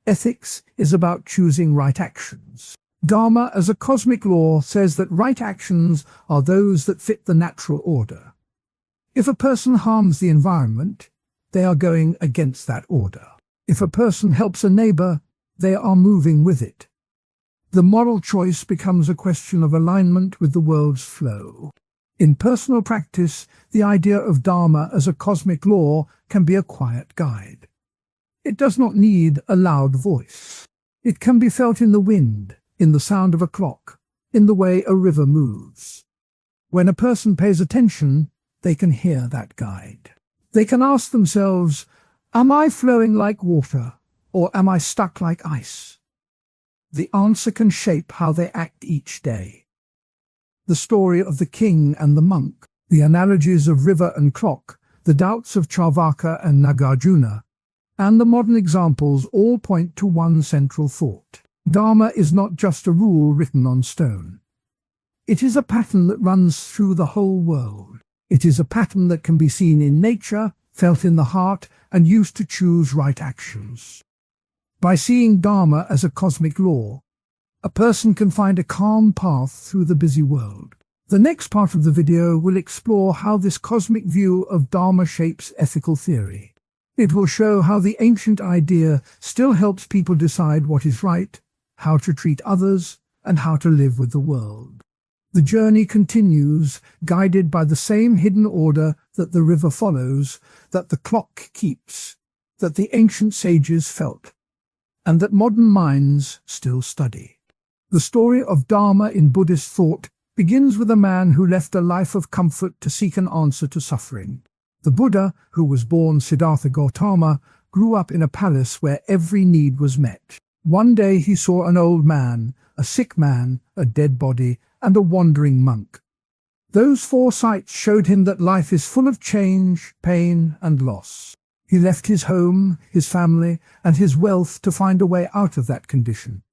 Ethics is about choosing right actions. Dharma as a cosmic law says that right actions are those that fit the natural order. If a person harms the environment, they are going against that order. If a person helps a neighbor, they are moving with it. The moral choice becomes a question of alignment with the world's flow. In personal practice, the idea of Dharma as a cosmic law can be a quiet guide. It does not need a loud voice. It can be felt in the wind, in the sound of a clock, in the way a river moves. When a person pays attention, they can hear that guide. They can ask themselves, "Am I flowing like water, or am I stuck like ice?" The answer can shape how they act each day. The story of the king and the monk, the analogies of river and clock, the doubts of Charvaka and Nagarjuna, and the modern examples all point to one central thought. Dharma is not just a rule written on stone. It is a pattern that runs through the whole world. It is a pattern that can be seen in nature, felt in the heart, and used to choose right actions. By seeing Dharma as a cosmic law, a person can find a calm path through the busy world. The next part of the video will explore how this cosmic view of Dharma shapes ethical theory. It will show how the ancient idea still helps people decide what is right, how to treat others, and how to live with the world. The journey continues, guided by the same hidden order that the river follows, that the clock keeps, that the ancient sages felt, and that modern minds still study. The story of Dharma in Buddhist thought begins with a man who left a life of comfort to seek an answer to suffering. The Buddha, who was born Siddhartha Gautama, grew up in a palace where every need was met. One day he saw an old man, a sick man, a dead body, and a wandering monk. Those four sights showed him that life is full of change, pain, and loss. He left his home, his family, and his wealth to find a way out of that condition.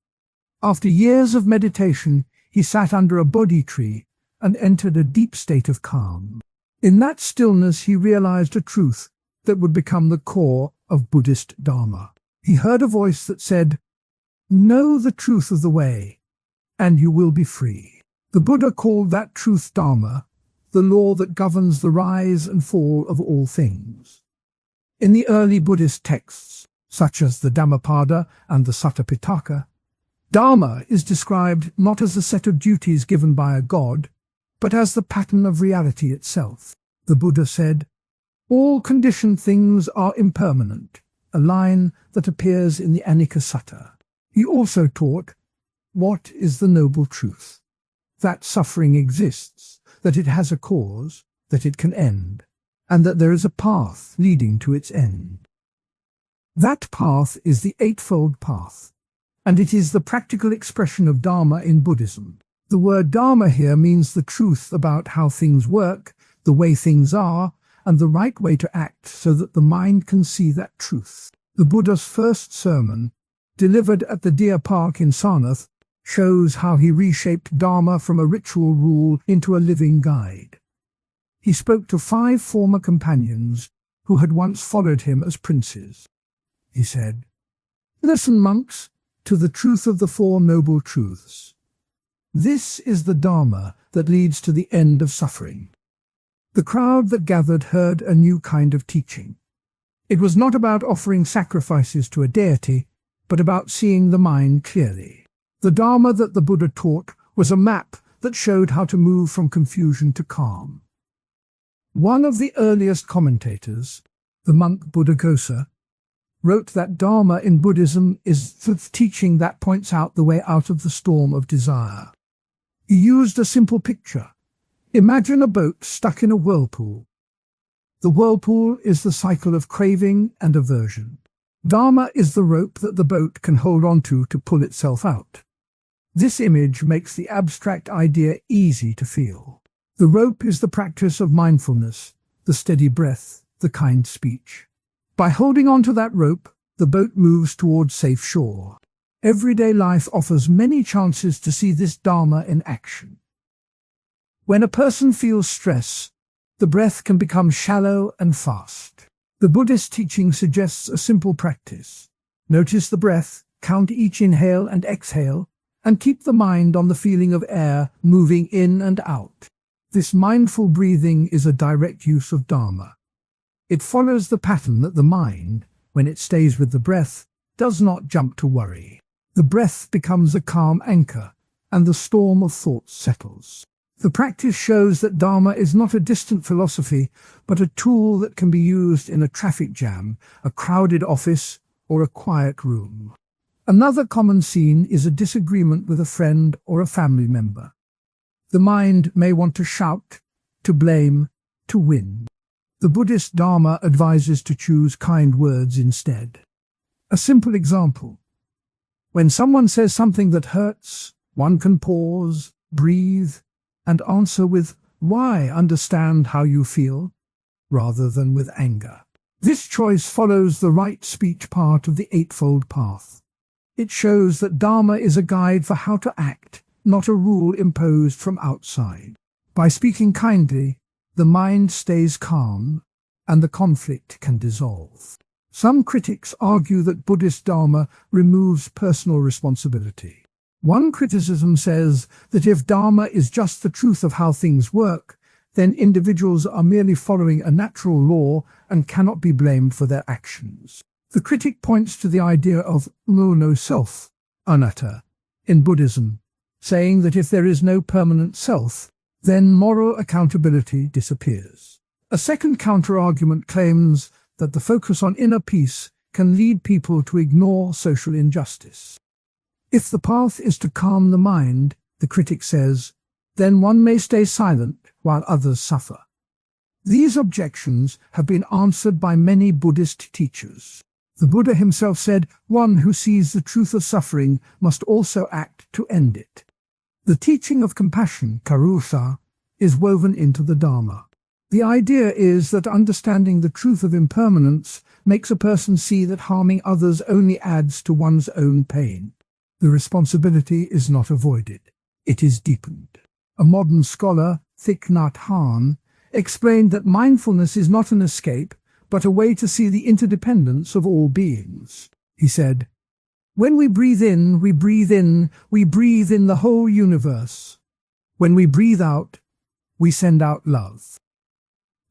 After years of meditation, he sat under a Bodhi tree and entered a deep state of calm. In that stillness, he realized a truth that would become the core of Buddhist Dharma. He heard a voice that said, "Know the truth of the way, and you will be free." The Buddha called that truth Dharma, the law that governs the rise and fall of all things. In the early Buddhist texts, such as the Dhammapada and the Sutta Pitaka, Dharma is described not as a set of duties given by a god, but as the pattern of reality itself. The Buddha said, "All conditioned things are impermanent," a line that appears in the Anicca Sutta. He also taught, what is the noble truth? That suffering exists, that it has a cause, that it can end, and that there is a path leading to its end. That path is the Eightfold Path, and it is the practical expression of Dharma in Buddhism. The word Dharma here means the truth about how things work, the way things are, and the right way to act so that the mind can see that truth. The Buddha's first sermon, delivered at the Deer Park in Sarnath, shows how he reshaped Dharma from a ritual rule into a living guide. He spoke to 5 former companions who had once followed him as princes. He said, "Listen, monks, to the truth of the 4 noble truths. This is the Dharma that leads to the end of suffering." The crowd that gathered heard a new kind of teaching. It was not about offering sacrifices to a deity, but about seeing the mind clearly. The Dharma that the Buddha taught was a map that showed how to move from confusion to calm. One of the earliest commentators, the monk Buddhaghosa, wrote that Dharma in Buddhism is the teaching that points out the way out of the storm of desire. He used a simple picture. Imagine a boat stuck in a whirlpool. The whirlpool is the cycle of craving and aversion. Dharma is the rope that the boat can hold onto to pull itself out. This image makes the abstract idea easy to feel. The rope is the practice of mindfulness, the steady breath, the kind speech. By holding onto that rope, the boat moves towards safe shore. Everyday life offers many chances to see this Dharma in action. When a person feels stress, the breath can become shallow and fast. The Buddhist teaching suggests a simple practice. Notice the breath, count each inhale and exhale, and keep the mind on the feeling of air moving in and out. This mindful breathing is a direct use of Dharma. It follows the pattern that the mind, when it stays with the breath, does not jump to worry. The breath becomes a calm anchor, and the storm of thoughts settles. The practice shows that Dharma is not a distant philosophy, but a tool that can be used in a traffic jam, a crowded office, or a quiet room. Another common scene is a disagreement with a friend or a family member. The mind may want to shout, to blame, to win. The Buddhist Dharma advises to choose kind words instead. A simple example. When someone says something that hurts, one can pause, breathe, and answer with, "Why understand how you feel?" rather than with anger. This choice follows the right speech part of the Eightfold Path. It shows that Dharma is a guide for how to act, not a rule imposed from outside. By speaking kindly, the mind stays calm, and the conflict can dissolve. Some critics argue that Buddhist Dharma removes personal responsibility. One criticism says that if Dharma is just the truth of how things work, then individuals are merely following a natural law and cannot be blamed for their actions. The critic points to the idea of no self, anatta, in Buddhism, saying that if there is no permanent self, then moral accountability disappears. A second counter-argument claims that the focus on inner peace can lead people to ignore social injustice. If the path is to calm the mind, the critic says, then one may stay silent while others suffer. These objections have been answered by many Buddhist teachers. The Buddha himself said, one who sees the truth of suffering must also act to end it. The teaching of compassion, karusa, is woven into the Dharma. The idea is that understanding the truth of impermanence makes a person see that harming others only adds to one's own pain. The responsibility is not avoided, it is deepened. A modern scholar, Thich Nhat Hanh, explained that mindfulness is not an escape, but a way to see the interdependence of all beings. He said, when we breathe in, we breathe in, we breathe in the whole universe. When we breathe out, we send out love.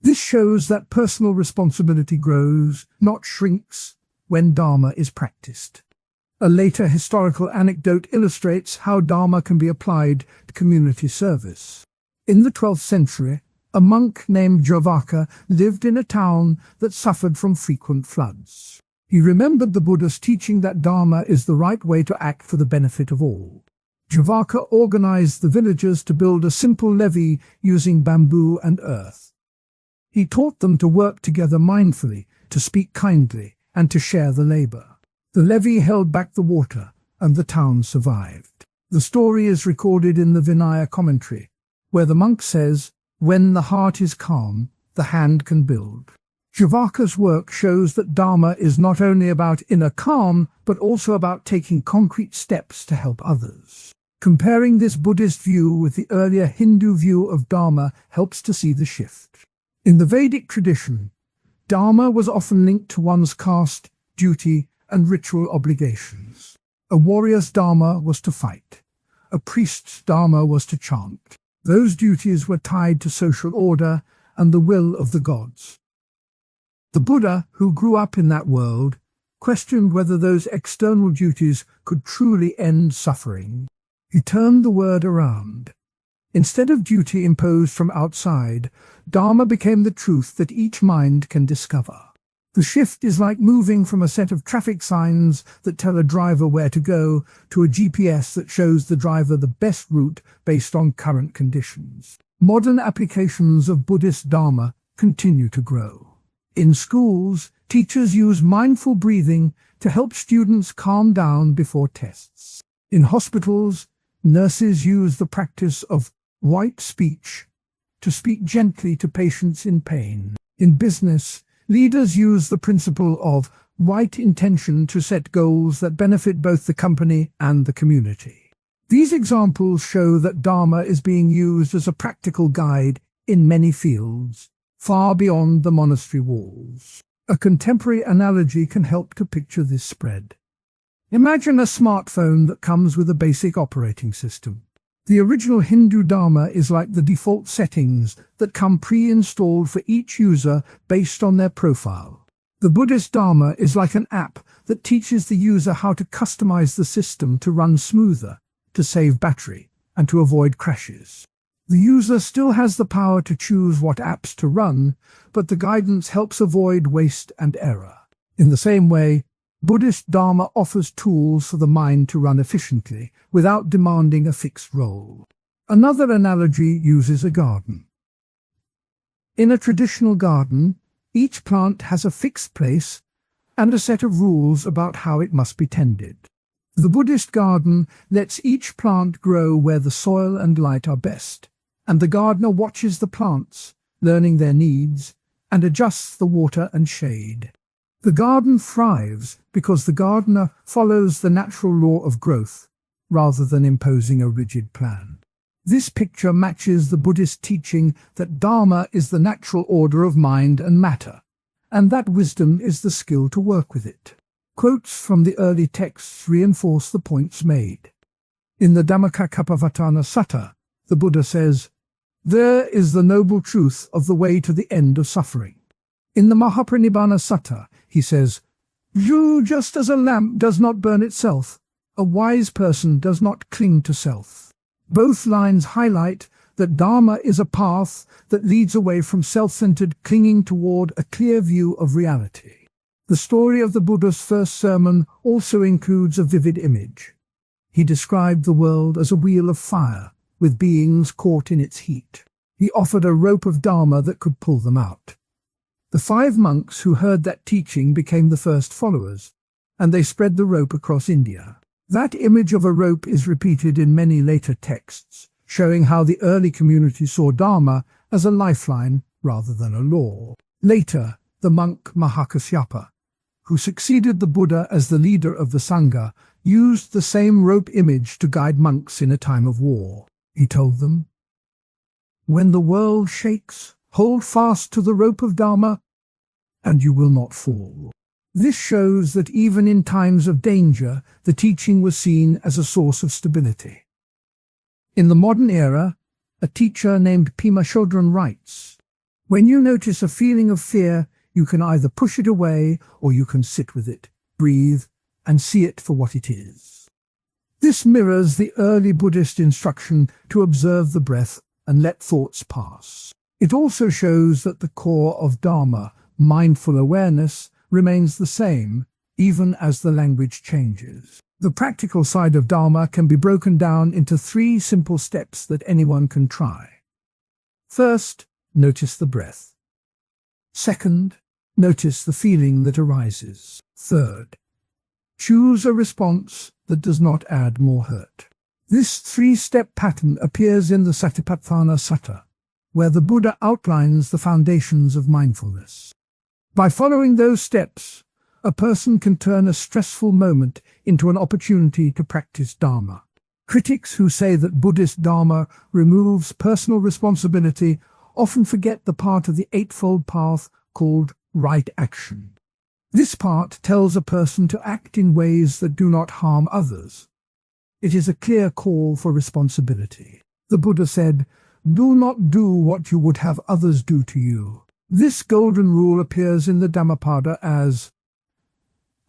This shows that personal responsibility grows, not shrinks, when Dharma is practiced. A later historical anecdote illustrates how Dharma can be applied to community service. In the 12th century, a monk named Javaka lived in a town that suffered from frequent floods. He remembered the Buddha's teaching that Dharma is the right way to act for the benefit of all. Javaka organized the villagers to build a simple levee using bamboo and earth. He taught them to work together mindfully, to speak kindly, and to share the labor. The levee held back the water, and the town survived. The story is recorded in the Vinaya commentary, where the monk says, "When the heart is calm, the hand can build." Javaka's work shows that Dharma is not only about inner calm, but also about taking concrete steps to help others. Comparing this Buddhist view with the earlier Hindu view of Dharma helps to see the shift. In the Vedic tradition, Dharma was often linked to one's caste, duty, and ritual obligations. A warrior's Dharma was to fight. A priest's Dharma was to chant. Those duties were tied to social order and the will of the gods. The Buddha, who grew up in that world, questioned whether those external duties could truly end suffering. He turned the word around. Instead of duty imposed from outside, Dharma became the truth that each mind can discover. The shift is like moving from a set of traffic signs that tell a driver where to go to a GPS that shows the driver the best route based on current conditions. Modern applications of Buddhist Dharma continue to grow. In schools, teachers use mindful breathing to help students calm down before tests. In hospitals, nurses use the practice of white speech to speak gently to patients in pain. In business, leaders use the principle of right intention to set goals that benefit both the company and the community. These examples show that Dharma is being used as a practical guide in many fields, far beyond the monastery walls. A contemporary analogy can help to picture this spread. Imagine a smartphone that comes with a basic operating system. The original Hindu Dharma is like the default settings that come pre-installed for each user based on their profile. The Buddhist Dharma is like an app that teaches the user how to customize the system to run smoother, to save battery, and to avoid crashes. The user still has the power to choose what apps to run, but the guidance helps avoid waste and error. In the same way, Buddhist Dharma offers tools for the mind to run efficiently without demanding a fixed role. Another analogy uses a garden. In a traditional garden, each plant has a fixed place and a set of rules about how it must be tended. The Buddhist garden lets each plant grow where the soil and light are best, and the gardener watches the plants, learning their needs, and adjusts the water and shade. The garden thrives because the gardener follows the natural law of growth, rather than imposing a rigid plan. This picture matches the Buddhist teaching that Dharma is the natural order of mind and matter, and that wisdom is the skill to work with it. Quotes from the early texts reinforce the points made. In the Dhammacakkappavattana Sutta, the Buddha says, "There is the noble truth of the way to the end of suffering." In the Mahaparinibbana Sutta, he says, Just as a lamp does not burn itself, a wise person does not cling to self." Both lines highlight that Dharma is a path that leads away from self-centered clinging toward a clear view of reality. The story of the Buddha's first sermon also includes a vivid image. He described the world as a wheel of fire, with beings caught in its heat. He offered a rope of Dharma that could pull them out. The 5 monks who heard that teaching became the first followers, and they spread the rope across India. That image of a rope is repeated in many later texts, showing how the early community saw Dharma as a lifeline rather than a law. Later, the monk Mahakasyapa, who succeeded the Buddha as the leader of the Sangha, used the same rope image to guide monks in a time of war. He told them, "When the world shakes, hold fast to the rope of Dharma, and you will not fall." This shows that even in times of danger, the teaching was seen as a source of stability. In the modern era, a teacher named Pema Chodron writes, "When you notice a feeling of fear, you can either push it away or you can sit with it, breathe, and see it for what it is." This mirrors the early Buddhist instruction to observe the breath and let thoughts pass. It also shows that the core of Dharma, mindful awareness, remains the same, even as the language changes. The practical side of Dharma can be broken down into 3 simple steps that anyone can try. First, notice the breath. Second, notice the feeling that arises. Third, choose a response that does not add more hurt. This three-step pattern appears in the Satipatthana Sutta, where the Buddha outlines the foundations of mindfulness. By following those steps, a person can turn a stressful moment into an opportunity to practice Dharma. Critics who say that Buddhist Dharma removes personal responsibility often forget the part of the Eightfold Path called right action. This part tells a person to act in ways that do not harm others. It is a clear call for responsibility. The Buddha said, "Do not do what you would have others do to you." This golden rule appears in the Dhammapada as,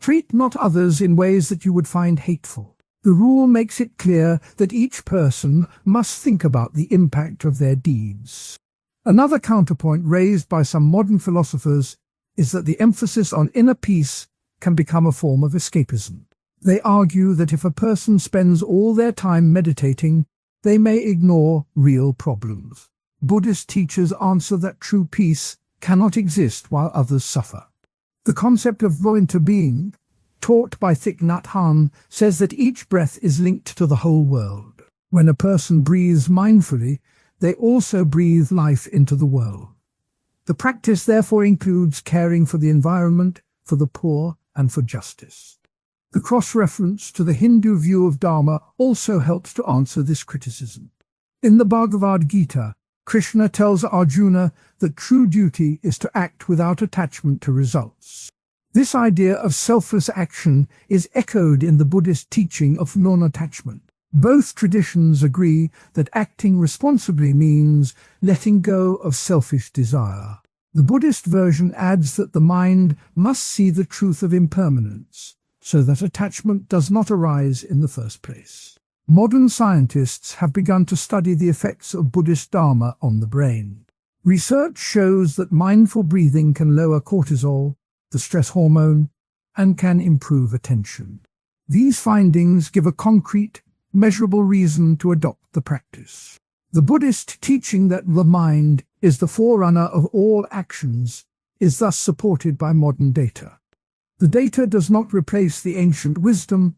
"Treat not others in ways that you would find hateful." The rule makes it clear that each person must think about the impact of their deeds. Another counterpoint raised by some modern philosophers is that the emphasis on inner peace can become a form of escapism. They argue that if a person spends all their time meditating, they may ignore real problems. Buddhist teachers answer that true peace cannot exist while others suffer. The concept of volunteer being, taught by Thich Nhat Hanh, says that each breath is linked to the whole world. When a person breathes mindfully, they also breathe life into the world. The practice therefore includes caring for the environment, for the poor, and for justice. The cross-reference to the Hindu view of Dharma also helps to answer this criticism. In the Bhagavad Gita, Krishna tells Arjuna that true duty is to act without attachment to results. This idea of selfless action is echoed in the Buddhist teaching of non-attachment. Both traditions agree that acting responsibly means letting go of selfish desire. The Buddhist version adds that the mind must see the truth of impermanence, so that attachment does not arise in the first place. Modern scientists have begun to study the effects of Buddhist Dharma on the brain. Research shows that mindful breathing can lower cortisol, the stress hormone, and can improve attention. These findings give a concrete, measurable reason to adopt the practice. The Buddhist teaching that the mind is the forerunner of all actions is thus supported by modern data. The data does not replace the ancient wisdom,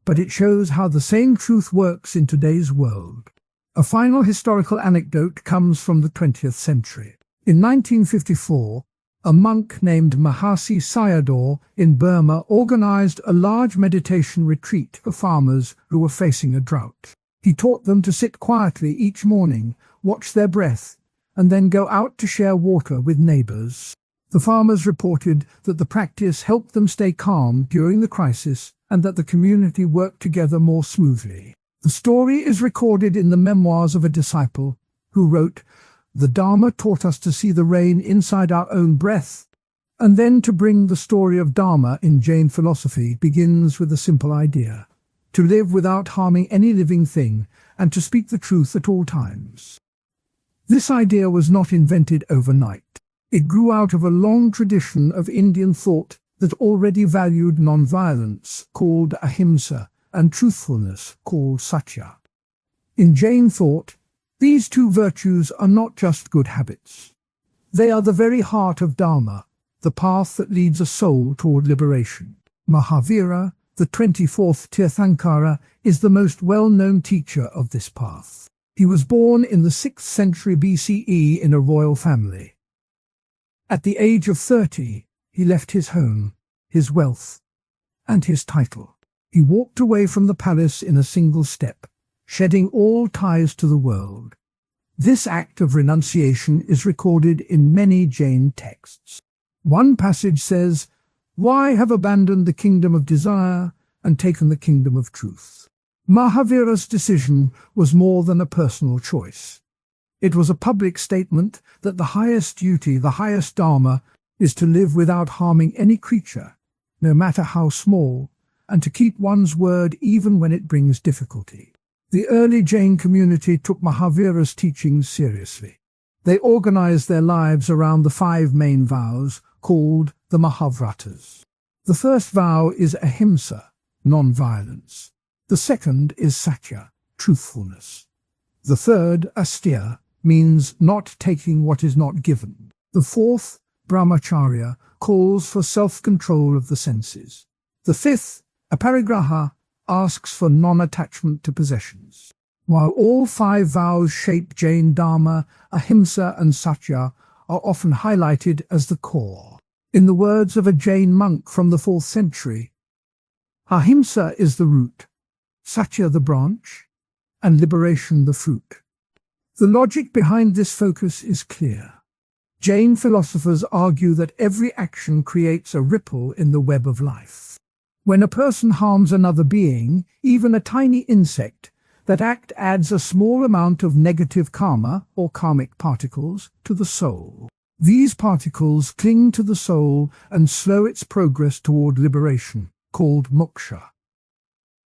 but it shows how the same truth works in today's world. A final historical anecdote comes from the 20th century. In 1954, a monk named Mahasi Sayadaw in Burma organized a large meditation retreat for farmers who were facing a drought. He taught them to sit quietly each morning, watch their breath, and then go out to share water with neighbors. The farmers reported that the practice helped them stay calm during the crisis and that the community worked together more smoothly. The story is recorded in the memoirs of a disciple who wrote, "The Dharma taught us to see the rain inside our own breath." And then to bring the story of Dharma in Jain philosophy begins with a simple idea: to live without harming any living thing and to speak the truth at all times. This idea was not invented overnight. It grew out of a long tradition of Indian thought that already valued non-violence, called ahimsa, and truthfulness, called satya. In Jain thought, these two virtues are not just good habits. They are the very heart of Dharma, the path that leads a soul toward liberation. Mahavira, the 24th Tirthankara, is the most well-known teacher of this path. He was born in the 6th century BCE in a royal family. At the age of 30, he left his home, his wealth, and his title. He walked away from the palace in a single step, shedding all ties to the world. This act of renunciation is recorded in many Jain texts. One passage says, "Why have abandoned the kingdom of desire and taken the kingdom of truth?" Mahavira's decision was more than a personal choice. It was a public statement that the highest duty, the highest Dharma, is to live without harming any creature, no matter how small, and to keep one's word even when it brings difficulty. The early Jain community took Mahavira's teachings seriously. They organized their lives around the 5 main vows, called the Mahavratas. The first vow is ahimsa, non-violence. The second is satya, truthfulness. The third, asteya, means not taking what is not given. The fourth, brahmacharya, calls for self-control of the senses. The fifth, aparigraha, asks for non-attachment to possessions. While all 5 vows shape Jain Dharma, Ahimsa and Satya are often highlighted as the core. In the words of a Jain monk from the 4th century, Ahimsa is the root, Satya the branch, and liberation the fruit. The logic behind this focus is clear. Jain philosophers argue that every action creates a ripple in the web of life. When a person harms another being, even a tiny insect, that act adds a small amount of negative karma or karmic particles to the soul. These particles cling to the soul and slow its progress toward liberation, called moksha.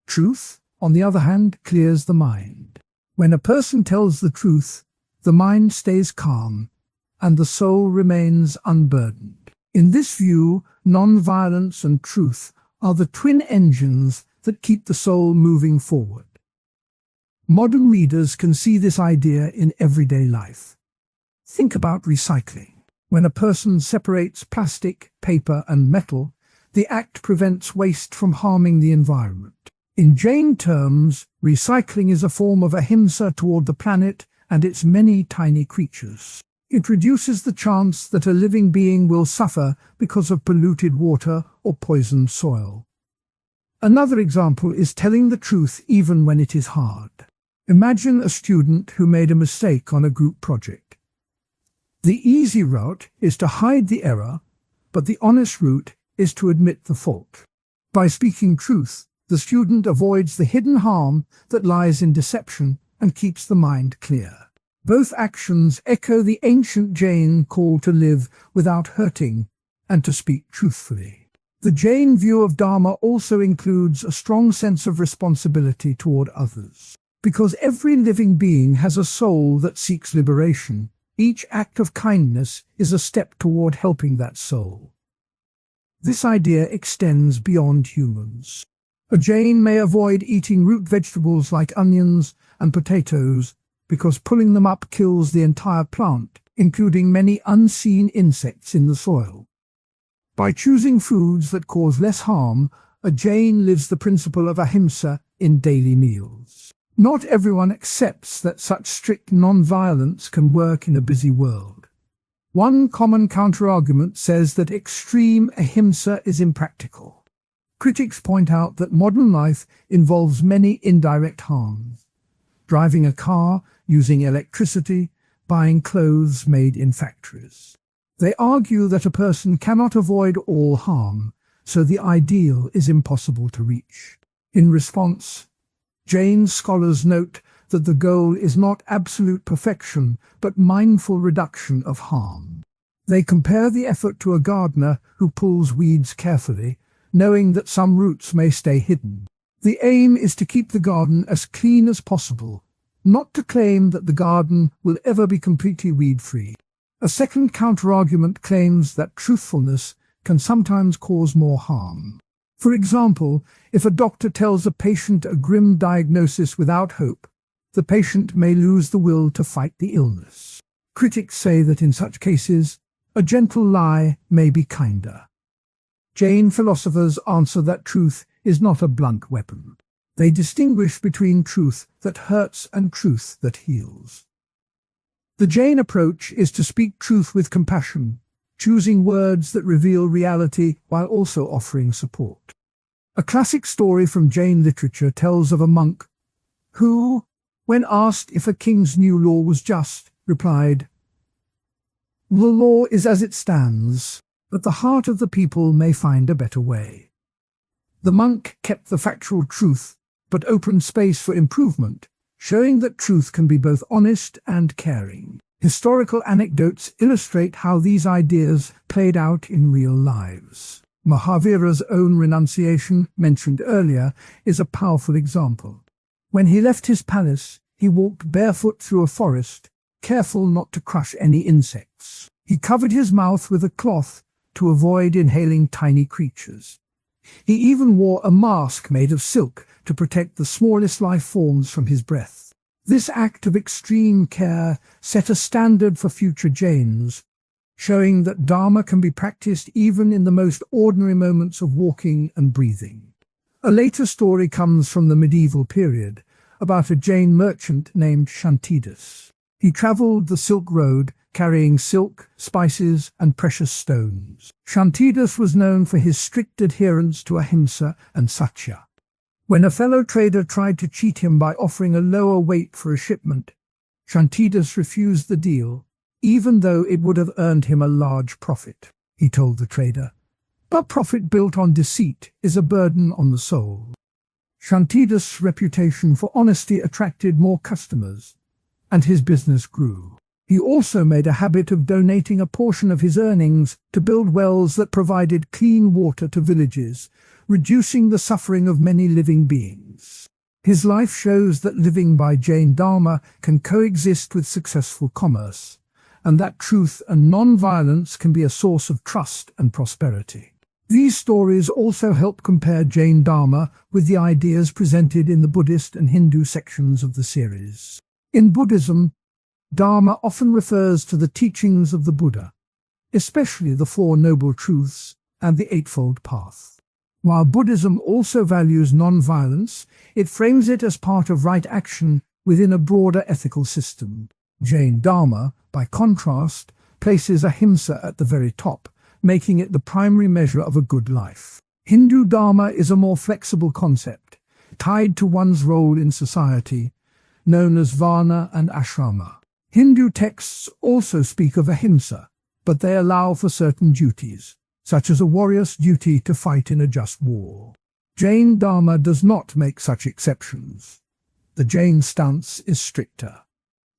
Truth, on the other hand, clears the mind. When a person tells the truth, the mind stays calm, and the soul remains unburdened. In this view, non-violence and truth are the twin engines that keep the soul moving forward. Modern readers can see this idea in everyday life. Think about recycling. When a person separates plastic, paper, and metal, the act prevents waste from harming the environment. In Jain terms, recycling is a form of ahimsa toward the planet and its many tiny creatures. It reduces the chance that a living being will suffer because of polluted water or poisoned soil. Another example is telling the truth even when it is hard. Imagine a student who made a mistake on a group project. The easy route is to hide the error, but the honest route is to admit the fault. By speaking truth, the student avoids the hidden harm that lies in deception and keeps the mind clear. Both actions echo the ancient Jain call to live without hurting and to speak truthfully. The Jain view of Dharma also includes a strong sense of responsibility toward others. Because every living being has a soul that seeks liberation, each act of kindness is a step toward helping that soul. This idea extends beyond humans. A Jain may avoid eating root vegetables like onions and potatoes because pulling them up kills the entire plant, including many unseen insects in the soil. By choosing foods that cause less harm, a Jain lives the principle of ahimsa in daily meals. Not everyone accepts that such strict non-violence can work in a busy world. One common counterargument says that extreme ahimsa is impractical. Critics point out that modern life involves many indirect harms. Driving a car, using electricity, buying clothes made in factories. They argue that a person cannot avoid all harm, so the ideal is impossible to reach. In response, Jain scholars note that the goal is not absolute perfection, but mindful reduction of harm. They compare the effort to a gardener who pulls weeds carefully, knowing that some roots may stay hidden. The aim is to keep the garden as clean as possible, not to claim that the garden will ever be completely weed-free. A second counterargument claims that truthfulness can sometimes cause more harm. For example, if a doctor tells a patient a grim diagnosis without hope, the patient may lose the will to fight the illness. Critics say that in such cases, a gentle lie may be kinder. Jain philosophers answer that truth is not a blunt weapon. They distinguish between truth that hurts and truth that heals. The Jain approach is to speak truth with compassion, choosing words that reveal reality while also offering support. A classic story from Jain literature tells of a monk who, when asked if a king's new law was just, replied, "The law is as it stands, but the heart of the people may find a better way." The monk kept the factual truth, but opened space for improvement, showing that truth can be both honest and caring. Historical anecdotes illustrate how these ideas played out in real lives. Mahavira's own renunciation, mentioned earlier, is a powerful example. When he left his palace, he walked barefoot through a forest, careful not to crush any insects. He covered his mouth with a cloth to avoid inhaling tiny creatures. He even wore a mask made of silk to protect the smallest life forms from his breath. This act of extreme care set a standard for future Jains, showing that Dharma can be practiced even in the most ordinary moments of walking and breathing. A later story comes from the medieval period, about a Jain merchant named Shantidas. He traveled the Silk Road, carrying silk, spices, and precious stones. Shantidas was known for his strict adherence to ahimsa and satya. When a fellow trader tried to cheat him by offering a lower weight for a shipment, Shantidas refused the deal, even though it would have earned him a large profit. He told the trader, "But profit built on deceit is a burden on the soul." Shantidas' reputation for honesty attracted more customers, and his business grew. He also made a habit of donating a portion of his earnings to build wells that provided clean water to villages, reducing the suffering of many living beings. His life shows that living by Jain Dharma can coexist with successful commerce, and that truth and non-violence can be a source of trust and prosperity. These stories also help compare Jain Dharma with the ideas presented in the Buddhist and Hindu sections of the series. In Buddhism, Dharma often refers to the teachings of the Buddha, especially the Four Noble Truths and the Eightfold Path. While Buddhism also values non-violence, it frames it as part of right action within a broader ethical system. Jain Dharma, by contrast, places ahimsa at the very top, making it the primary measure of a good life. Hindu Dharma is a more flexible concept, tied to one's role in society, known as varna and ashrama. Hindu texts also speak of ahimsa, but they allow for certain duties, such as a warrior's duty to fight in a just war. Jain Dharma does not make such exceptions. The Jain stance is stricter.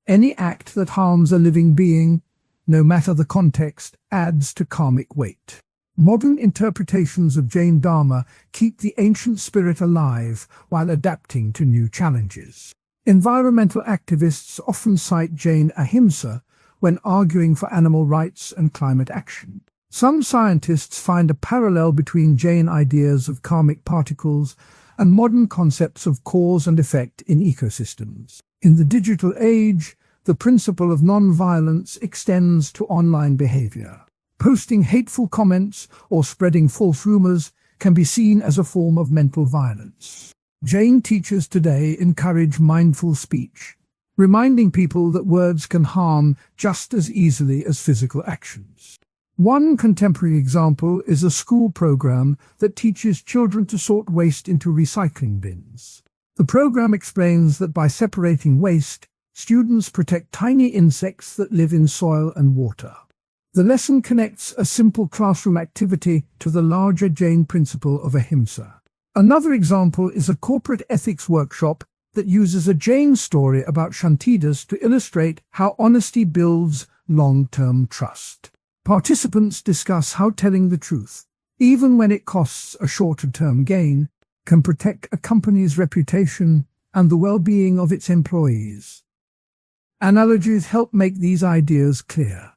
Any act that harms a living being, no matter the context, adds to karmic weight. Modern interpretations of Jain Dharma keep the ancient spirit alive while adapting to new challenges. Environmental activists often cite Jain ahimsa when arguing for animal rights and climate action. Some scientists find a parallel between Jain ideas of karmic particles and modern concepts of cause and effect in ecosystems. In the digital age, the principle of non-violence extends to online behavior. Posting hateful comments or spreading false rumors can be seen as a form of mental violence. Jain teachers today encourage mindful speech, reminding people that words can harm just as easily as physical actions. One contemporary example is a school program that teaches children to sort waste into recycling bins. The program explains that by separating waste, students protect tiny insects that live in soil and water. The lesson connects a simple classroom activity to the larger Jain principle of ahimsa. Another example is a corporate ethics workshop that uses a Jain story about Shantidas to illustrate how honesty builds long-term trust. Participants discuss how telling the truth, even when it costs a shorter-term gain, can protect a company's reputation and the well-being of its employees. Analogies help make these ideas clear.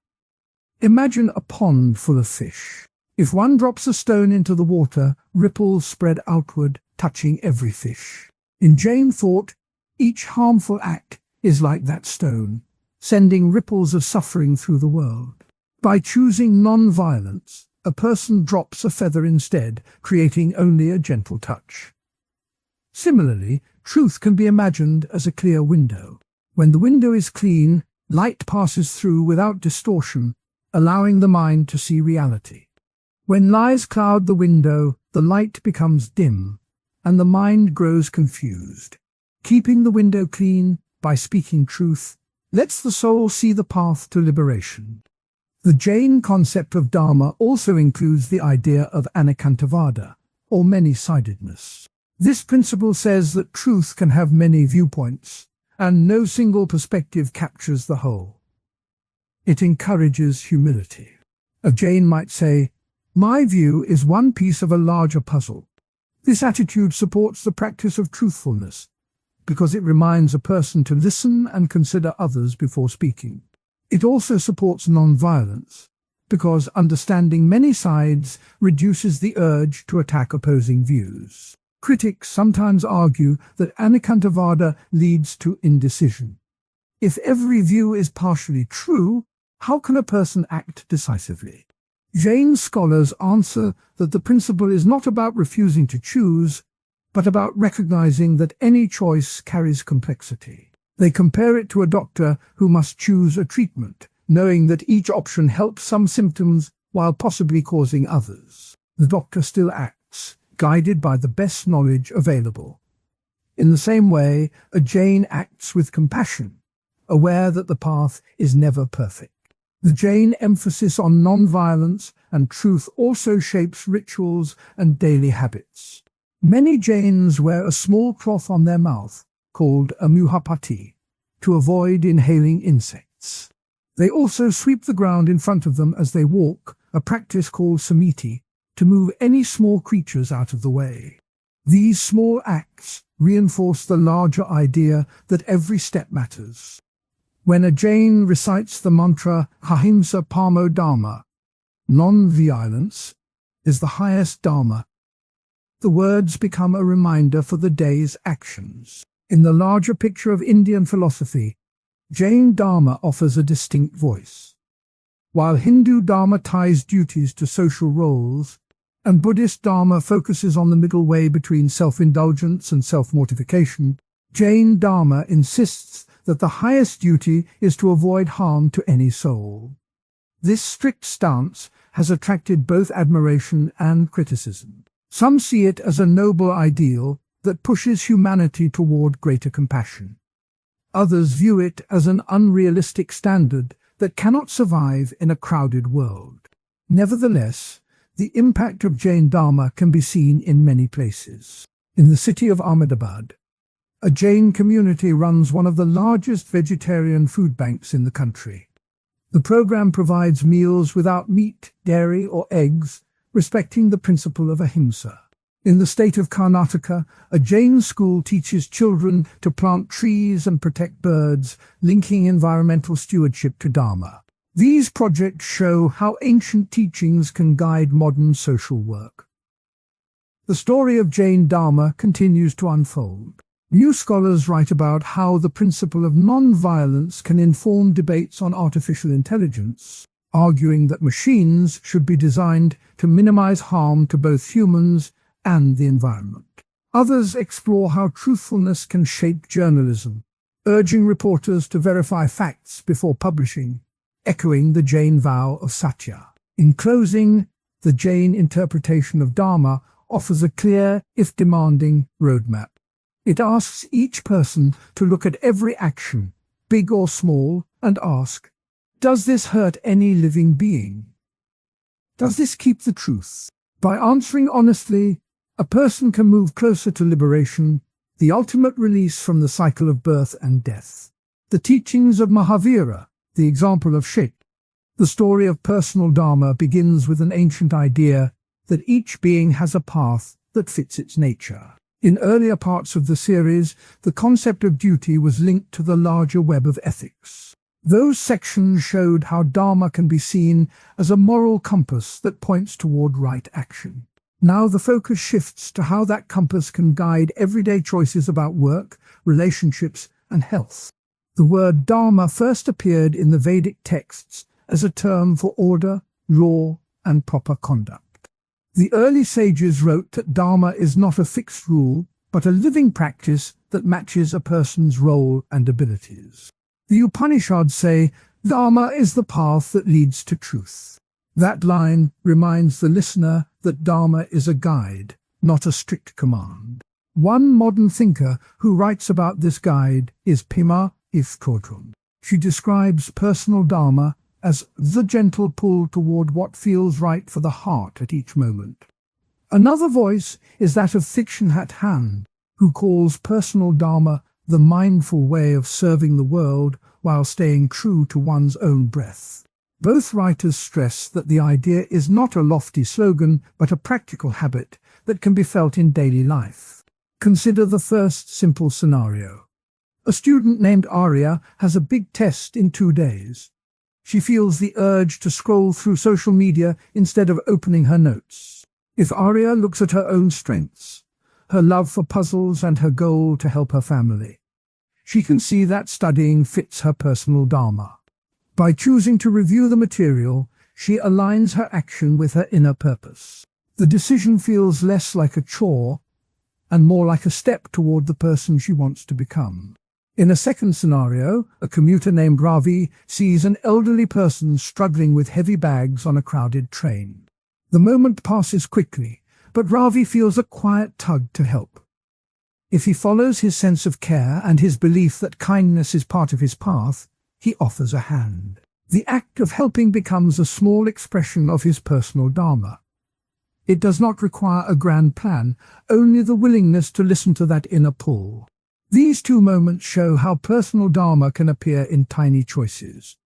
Imagine a pond full of fish. If one drops a stone into the water, ripples spread outward, touching every fish. In Jain thought, each harmful act is like that stone, sending ripples of suffering through the world. By choosing non-violence, a person drops a feather instead, creating only a gentle touch. Similarly, truth can be imagined as a clear window. When the window is clean, light passes through without distortion, allowing the mind to see reality. When lies cloud the window, the light becomes dim, and the mind grows confused. Keeping the window clean, by speaking truth, lets the soul see the path to liberation. The Jain concept of Dharma also includes the idea of anekantavada, or many-sidedness. This principle says that truth can have many viewpoints, and no single perspective captures the whole. It encourages humility. A Jain might say, "My view is one piece of a larger puzzle." This attitude supports the practice of truthfulness, because it reminds a person to listen and consider others before speaking. It also supports non-violence, because understanding many sides reduces the urge to attack opposing views. Critics sometimes argue that anekantavada leads to indecision. If every view is partially true, how can a person act decisively? Jain scholars answer that the principle is not about refusing to choose, but about recognizing that any choice carries complexity. They compare it to a doctor who must choose a treatment, knowing that each option helps some symptoms while possibly causing others. The doctor still acts, guided by the best knowledge available. In the same way, a Jain acts with compassion, aware that the path is never perfect. The Jain emphasis on non-violence and truth also shapes rituals and daily habits. Many Jains wear a small cloth on their mouth, called a muhapati, to avoid inhaling insects. They also sweep the ground in front of them as they walk, a practice called samiti, to move any small creatures out of the way. These small acts reinforce the larger idea that every step matters. When a Jain recites the mantra Ahimsa Paramo Dharma, non-violence is the highest Dharma, the words become a reminder for the day's actions. In the larger picture of Indian philosophy, Jain Dharma offers a distinct voice. While Hindu Dharma ties duties to social roles, and Buddhist Dharma focuses on the middle way between self-indulgence and self-mortification, Jain Dharma insists that the highest duty is to avoid harm to any soul. This strict stance has attracted both admiration and criticism. Some see it as a noble ideal that pushes humanity toward greater compassion. Others view it as an unrealistic standard that cannot survive in a crowded world. Nevertheless, the impact of Jain Dharma can be seen in many places. In the city of Ahmedabad, a Jain community runs one of the largest vegetarian food banks in the country. The program provides meals without meat, dairy, or eggs, respecting the principle of ahimsa. In the state of Karnataka, a Jain school teaches children to plant trees and protect birds, linking environmental stewardship to Dharma. These projects show how ancient teachings can guide modern social work. The story of Jain Dharma continues to unfold. New scholars write about how the principle of non-violence can inform debates on artificial intelligence, arguing that machines should be designed to minimize harm to both humans and the environment. Others explore how truthfulness can shape journalism, urging reporters to verify facts before publishing, echoing the Jain vow of Satya. In closing, the Jain interpretation of Dharma offers a clear, if demanding, roadmap. It asks each person to look at every action, big or small, and ask, does this hurt any living being? Does this keep the truth? By answering honestly, a person can move closer to liberation, the ultimate release from the cycle of birth and death. The teachings of Mahavira, the example of Shit, the story of personal Dharma begins with an ancient idea that each being has a path that fits its nature. In earlier parts of the series, the concept of duty was linked to the larger web of ethics. Those sections showed how Dharma can be seen as a moral compass that points toward right action. Now the focus shifts to how that compass can guide everyday choices about work, relationships, and health. The word Dharma first appeared in the Vedic texts as a term for order, law, and proper conduct. The early sages wrote that Dharma is not a fixed rule, but a living practice that matches a person's role and abilities. The Upanishads say, Dharma is the path that leads to truth. That line reminds the listener that Dharma is a guide, not a strict command. One modern thinker who writes about this guide is Pema Ifkodrum. She describes personal Dharma as the gentle pull toward what feels right for the heart at each moment. Another voice is that of Thich Nhat Hanh, who calls personal Dharma the mindful way of serving the world while staying true to one's own breath. Both writers stress that the idea is not a lofty slogan, but a practical habit that can be felt in daily life. Consider the first simple scenario. A student named Arya has a big test in 2 days. She feels the urge to scroll through social media instead of opening her notes. If Arya looks at her own strengths, her love for puzzles and her goal to help her family, she can see that studying fits her personal Dharma. By choosing to review the material, she aligns her action with her inner purpose. The decision feels less like a chore and more like a step toward the person she wants to become. In a second scenario, a commuter named Ravi sees an elderly person struggling with heavy bags on a crowded train. The moment passes quickly, but Ravi feels a quiet tug to help. If he follows his sense of care and his belief that kindness is part of his path, he offers a hand. The act of helping becomes a small expression of his personal Dharma. It does not require a grand plan, only the willingness to listen to that inner pull. These two moments show how personal Dharma can appear in tiny choices.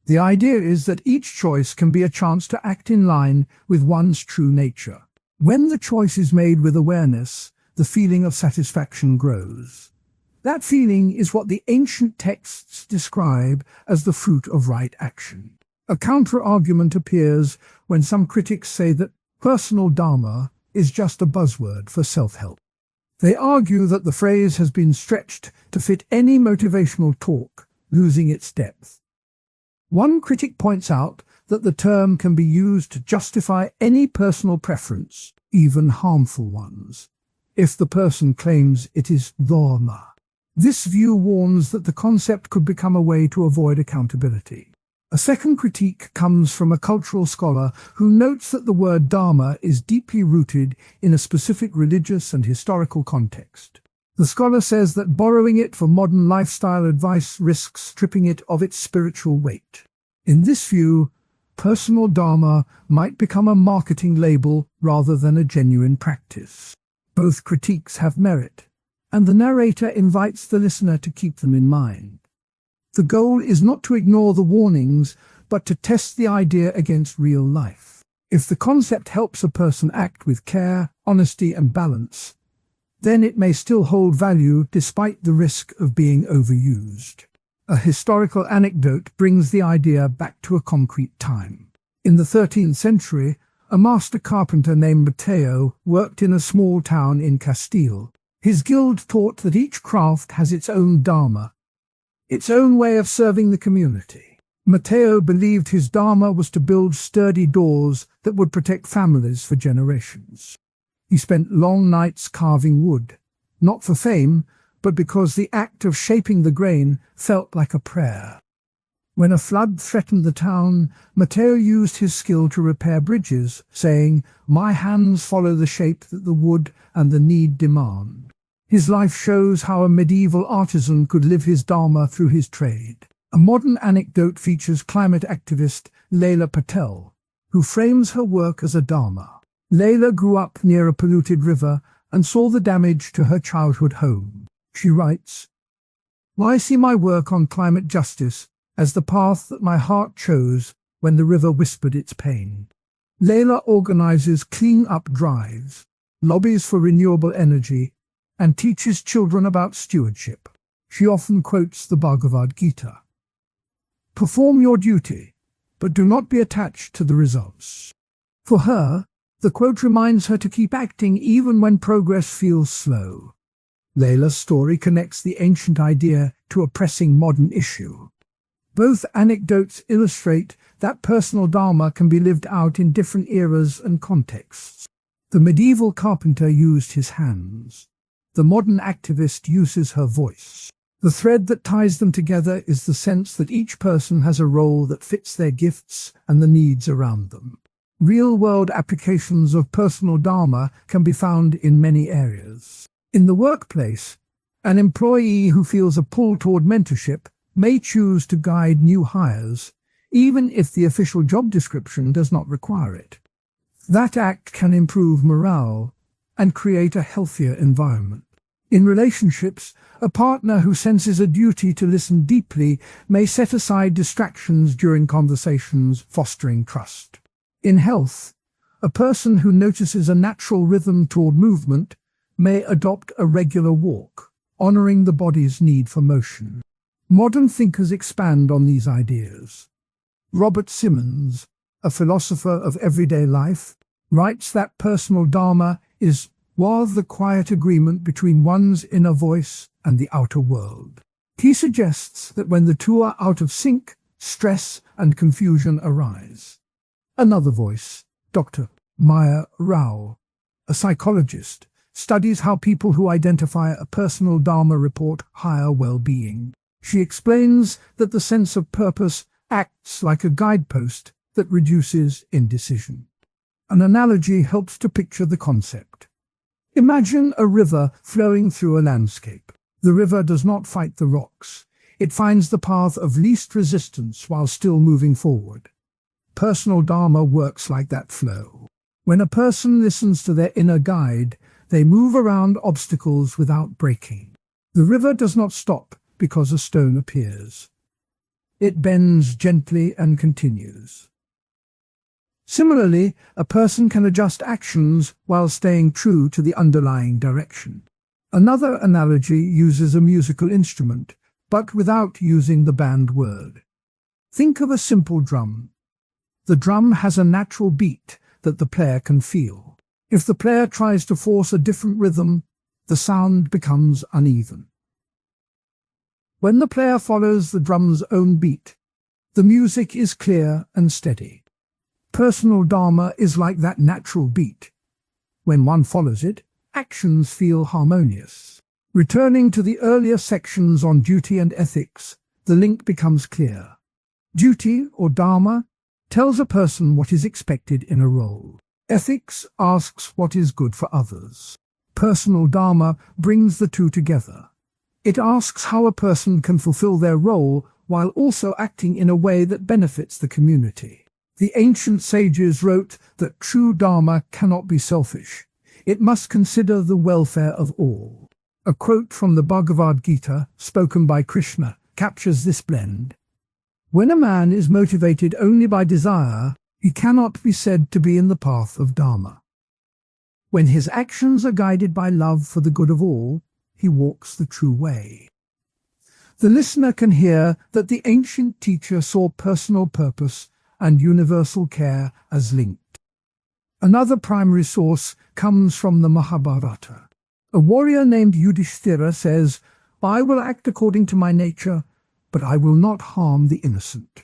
The idea is that each choice can be a chance to act in line with one's true nature. When the choice is made with awareness, the feeling of satisfaction grows. That feeling is what the ancient texts describe as the fruit of right action. A counter-argument appears when some critics say that personal Dharma is just a buzzword for self-help. They argue that the phrase has been stretched to fit any motivational talk, losing its depth. One critic points out that the term can be used to justify any personal preference, even harmful ones, if the person claims it is Dharma. This view warns that the concept could become a way to avoid accountability. A second critique comes from a cultural scholar who notes that the word Dharma is deeply rooted in a specific religious and historical context. The scholar says that borrowing it for modern lifestyle advice risks stripping it of its spiritual weight. In this view, personal Dharma might become a marketing label rather than a genuine practice. Both critiques have merit, and the narrator invites the listener to keep them in mind. The goal is not to ignore the warnings, but to test the idea against real life. If the concept helps a person act with care, honesty, and balance, then it may still hold value despite the risk of being overused. A historical anecdote brings the idea back to a concrete time. In the 13th century, a master carpenter named Matteo worked in a small town in Castile. His guild taught that each craft has its own Dharma, its own way of serving the community. Matteo believed his Dharma was to build sturdy doors that would protect families for generations. He spent long nights carving wood, not for fame, but because the act of shaping the grain felt like a prayer. When a flood threatened the town, Matteo used his skill to repair bridges, saying, "My hands follow the shape that the wood and the need demand." His life shows how a medieval artisan could live his Dharma through his trade. A modern anecdote features climate activist Leila Patel, who frames her work as a Dharma. Leila grew up near a polluted river and saw the damage to her childhood home. She writes, "I see my work on climate justice as the path that my heart chose when the river whispered its pain." Leila organizes clean-up drives, lobbies for renewable energy, and teaches children about stewardship. She often quotes the Bhagavad Gita. "Perform your duty, but do not be attached to the results." For her, the quote reminds her to keep acting even when progress feels slow. Leila's story connects the ancient idea to a pressing modern issue. Both anecdotes illustrate that personal Dharma can be lived out in different eras and contexts. The medieval carpenter used his hands. The modern activist uses her voice. The thread that ties them together is the sense that each person has a role that fits their gifts and the needs around them. Real-world applications of personal Dharma can be found in many areas. In the workplace, an employee who feels a pull toward mentorship may choose to guide new hires, even if the official job description does not require it. That act can improve morale and create a healthier environment. In relationships, a partner who senses a duty to listen deeply may set aside distractions during conversations, fostering trust. In health, a person who notices a natural rhythm toward movement may adopt a regular walk, honoring the body's need for motion. Modern thinkers expand on these ideas. Robert Simmons, a philosopher of everyday life, writes that personal Dharma is the quiet agreement between one's inner voice and the outer world. He suggests that when the two are out of sync, stress and confusion arise. Another voice, Dr. Maya Rao, a psychologist, studies how people who identify a personal Dharma report higher well-being. She explains that the sense of purpose acts like a guidepost that reduces indecision. An analogy helps to picture the concept. Imagine a river flowing through a landscape. The river does not fight the rocks. It finds the path of least resistance while still moving forward. Personal Dharma works like that flow. When a person listens to their inner guide, they move around obstacles without breaking. The river does not stop because a stone appears. It bends gently and continues. Similarly, a person can adjust actions while staying true to the underlying direction. Another analogy uses a musical instrument, but without using the banned word. Think of a simple drum. The drum has a natural beat that the player can feel. If the player tries to force a different rhythm, the sound becomes uneven. When the player follows the drum's own beat, the music is clear and steady. Personal Dharma is like that natural beat. When one follows it, actions feel harmonious. Returning to the earlier sections on duty and ethics, the link becomes clear. Duty, or Dharma, tells a person what is expected in a role. Ethics asks what is good for others. Personal Dharma brings the two together. It asks how a person can fulfill their role while also acting in a way that benefits the community. The ancient sages wrote that true Dharma cannot be selfish. It must consider the welfare of all. A quote from the Bhagavad Gita, spoken by Krishna, captures this blend. When a man is motivated only by desire, he cannot be said to be in the path of Dharma. When his actions are guided by love for the good of all, he walks the true way. The listener can hear that the ancient teacher saw personal purpose and universal care as linked. Another primary source comes from the Mahabharata. A warrior named Yudhishthira says, "I will act according to my nature, but I will not harm the innocent."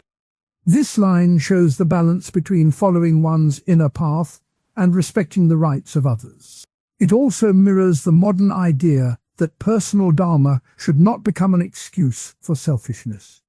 This line shows the balance between following one's inner path and respecting the rights of others. It also mirrors the modern idea that personal Dharma should not become an excuse for selfishness.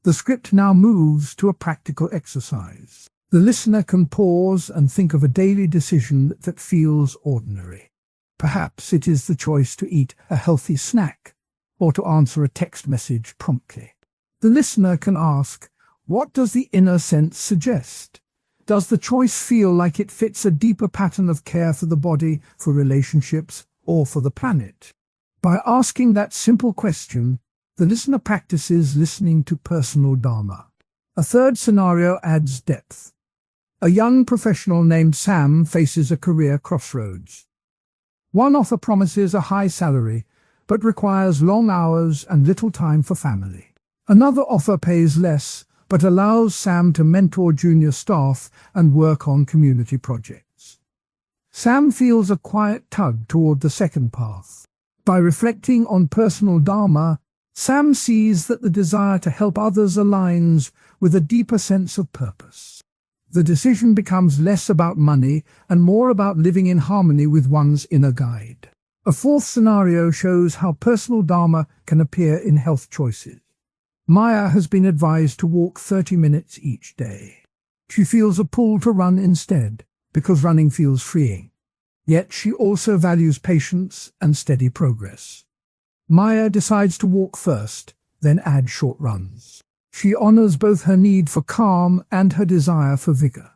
The script now moves to a practical exercise. The listener can pause and think of a daily decision that feels ordinary. Perhaps it is the choice to eat a healthy snack or to answer a text message promptly. The listener can ask, what does the inner sense suggest? Does the choice feel like it fits a deeper pattern of care for the body, for relationships, or for the planet? By asking that simple question, the listener practices listening to personal Dharma. A third scenario adds depth. A young professional named Sam faces a career crossroads. One offer promises a high salary, but requires long hours and little time for family. Another offer pays less, but allows Sam to mentor junior staff and work on community projects. Sam feels a quiet tug toward the second path. By reflecting on personal Dharma, Sam sees that the desire to help others aligns with a deeper sense of purpose. The decision becomes less about money and more about living in harmony with one's inner guide. A fourth scenario shows how personal Dharma can appear in health choices. Maya has been advised to walk 30 minutes each day. She feels a pull to run instead, because running feels freeing. Yet she also values patience and steady progress. Maya decides to walk first, then add short runs. She honors both her need for calm and her desire for vigor.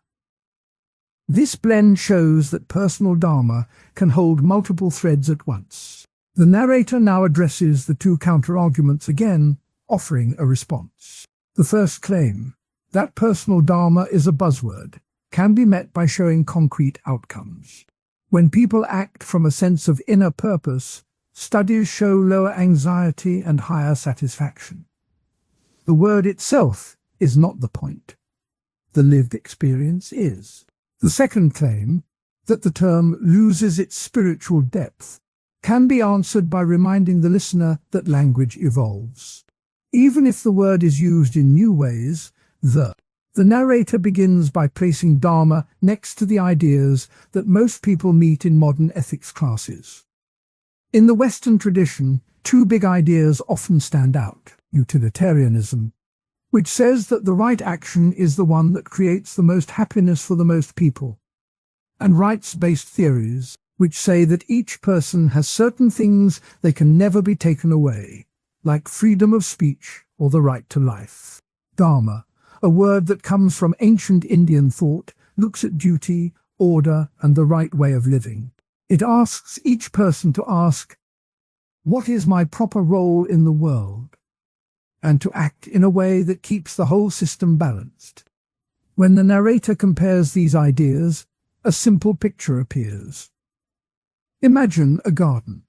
This blend shows that personal Dharma can hold multiple threads at once. The narrator now addresses the two counter-arguments again, offering a response. The first claim, that personal Dharma is a buzzword, can be met by showing concrete outcomes. When people act from a sense of inner purpose, studies show lower anxiety and higher satisfaction. The word itself is not the point. The lived experience is. The second claim, that the term loses its spiritual depth, can be answered by reminding the listener that language evolves. Even if the word is used in new ways, the The narrator begins by placing Dharma next to the ideas that most people meet in modern ethics classes. In the Western tradition, two big ideas often stand out: utilitarianism, which says that the right action is the one that creates the most happiness for the most people, and rights-based theories, which say that each person has certain things they can never be taken away, like freedom of speech or the right to life. Dharma, a word that comes from ancient Indian thought, looks at duty, order, and the right way of living. It asks each person to ask, "What is my proper role in the world?" and to act in a way that keeps the whole system balanced. When the narrator compares these ideas, a simple picture appears. Imagine a garden.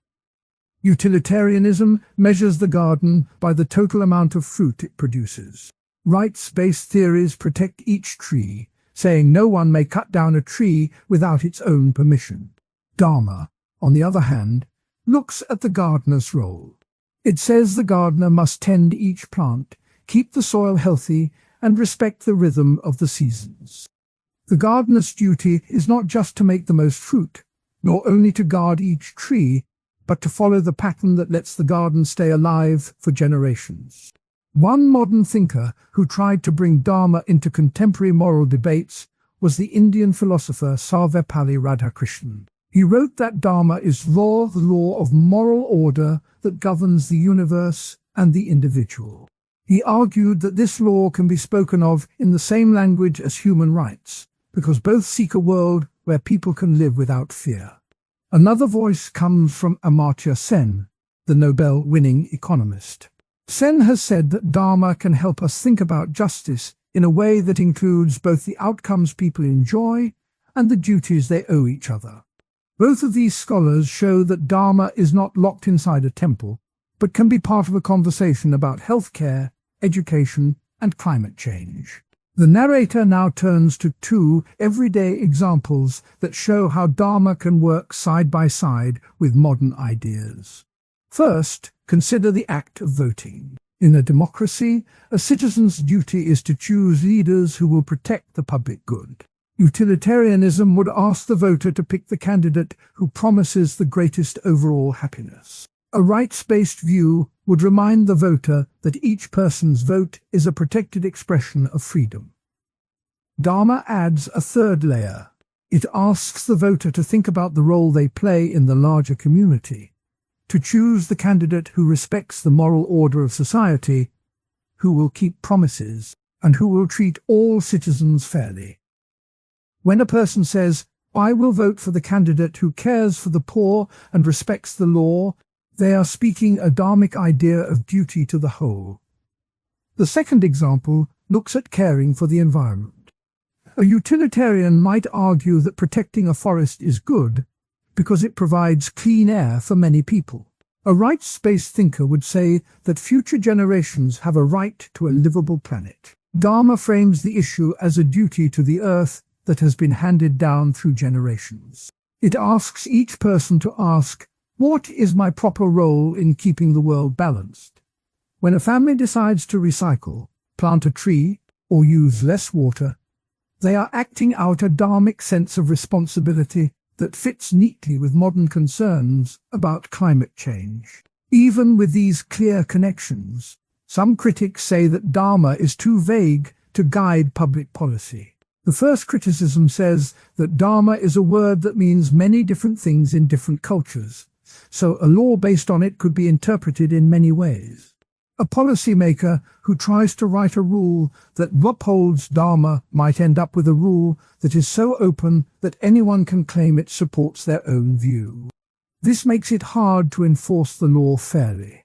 Utilitarianism measures the garden by the total amount of fruit it produces. Rights-based theories protect each tree, saying no one may cut down a tree without its own permission. Dharma, on the other hand, looks at the gardener's role. It says the gardener must tend each plant, keep the soil healthy, and respect the rhythm of the seasons. The gardener's duty is not just to make the most fruit, nor only to guard each tree, but to follow the pattern that lets the garden stay alive for generations. One modern thinker who tried to bring Dharma into contemporary moral debates was the Indian philosopher Sarvepalli Radhakrishnan. He wrote that Dharma is the law of moral order that governs the universe and the individual. He argued that this law can be spoken of in the same language as human rights, because both seek a world where people can live without fear. Another voice comes from Amartya Sen, the Nobel-winning economist. Sen has said that Dharma can help us think about justice in a way that includes both the outcomes people enjoy and the duties they owe each other. Both of these scholars show that Dharma is not locked inside a temple, but can be part of a conversation about healthcare, education, and climate change. The narrator now turns to two everyday examples that show how Dharma can work side by side with modern ideas. First, consider the act of voting. In a democracy, a citizen's duty is to choose leaders who will protect the public good. Utilitarianism would ask the voter to pick the candidate who promises the greatest overall happiness. A rights-based view would remind the voter that each person's vote is a protected expression of freedom. Dharma adds a third layer. It asks the voter to think about the role they play in the larger community, to choose the candidate who respects the moral order of society, who will keep promises, and who will treat all citizens fairly. When a person says, "I will vote for the candidate who cares for the poor and respects the law," they are speaking a dharmic idea of duty to the whole. The second example looks at caring for the environment. A utilitarian might argue that protecting a forest is good because it provides clean air for many people. A rights-based thinker would say that future generations have a right to a livable planet. Dharma frames the issue as a duty to the earth that has been handed down through generations. It asks each person to ask, "What is my proper role in keeping the world balanced?" When a family decides to recycle, plant a tree, or use less water, they are acting out a dharmic sense of responsibility that fits neatly with modern concerns about climate change. Even with these clear connections, some critics say that Dharma is too vague to guide public policy. The first criticism says that Dharma is a word that means many different things in different cultures, so a law based on it could be interpreted in many ways. A policymaker who tries to write a rule that upholds Dharma might end up with a rule that is so open that anyone can claim it supports their own view. This makes it hard to enforce the law fairly.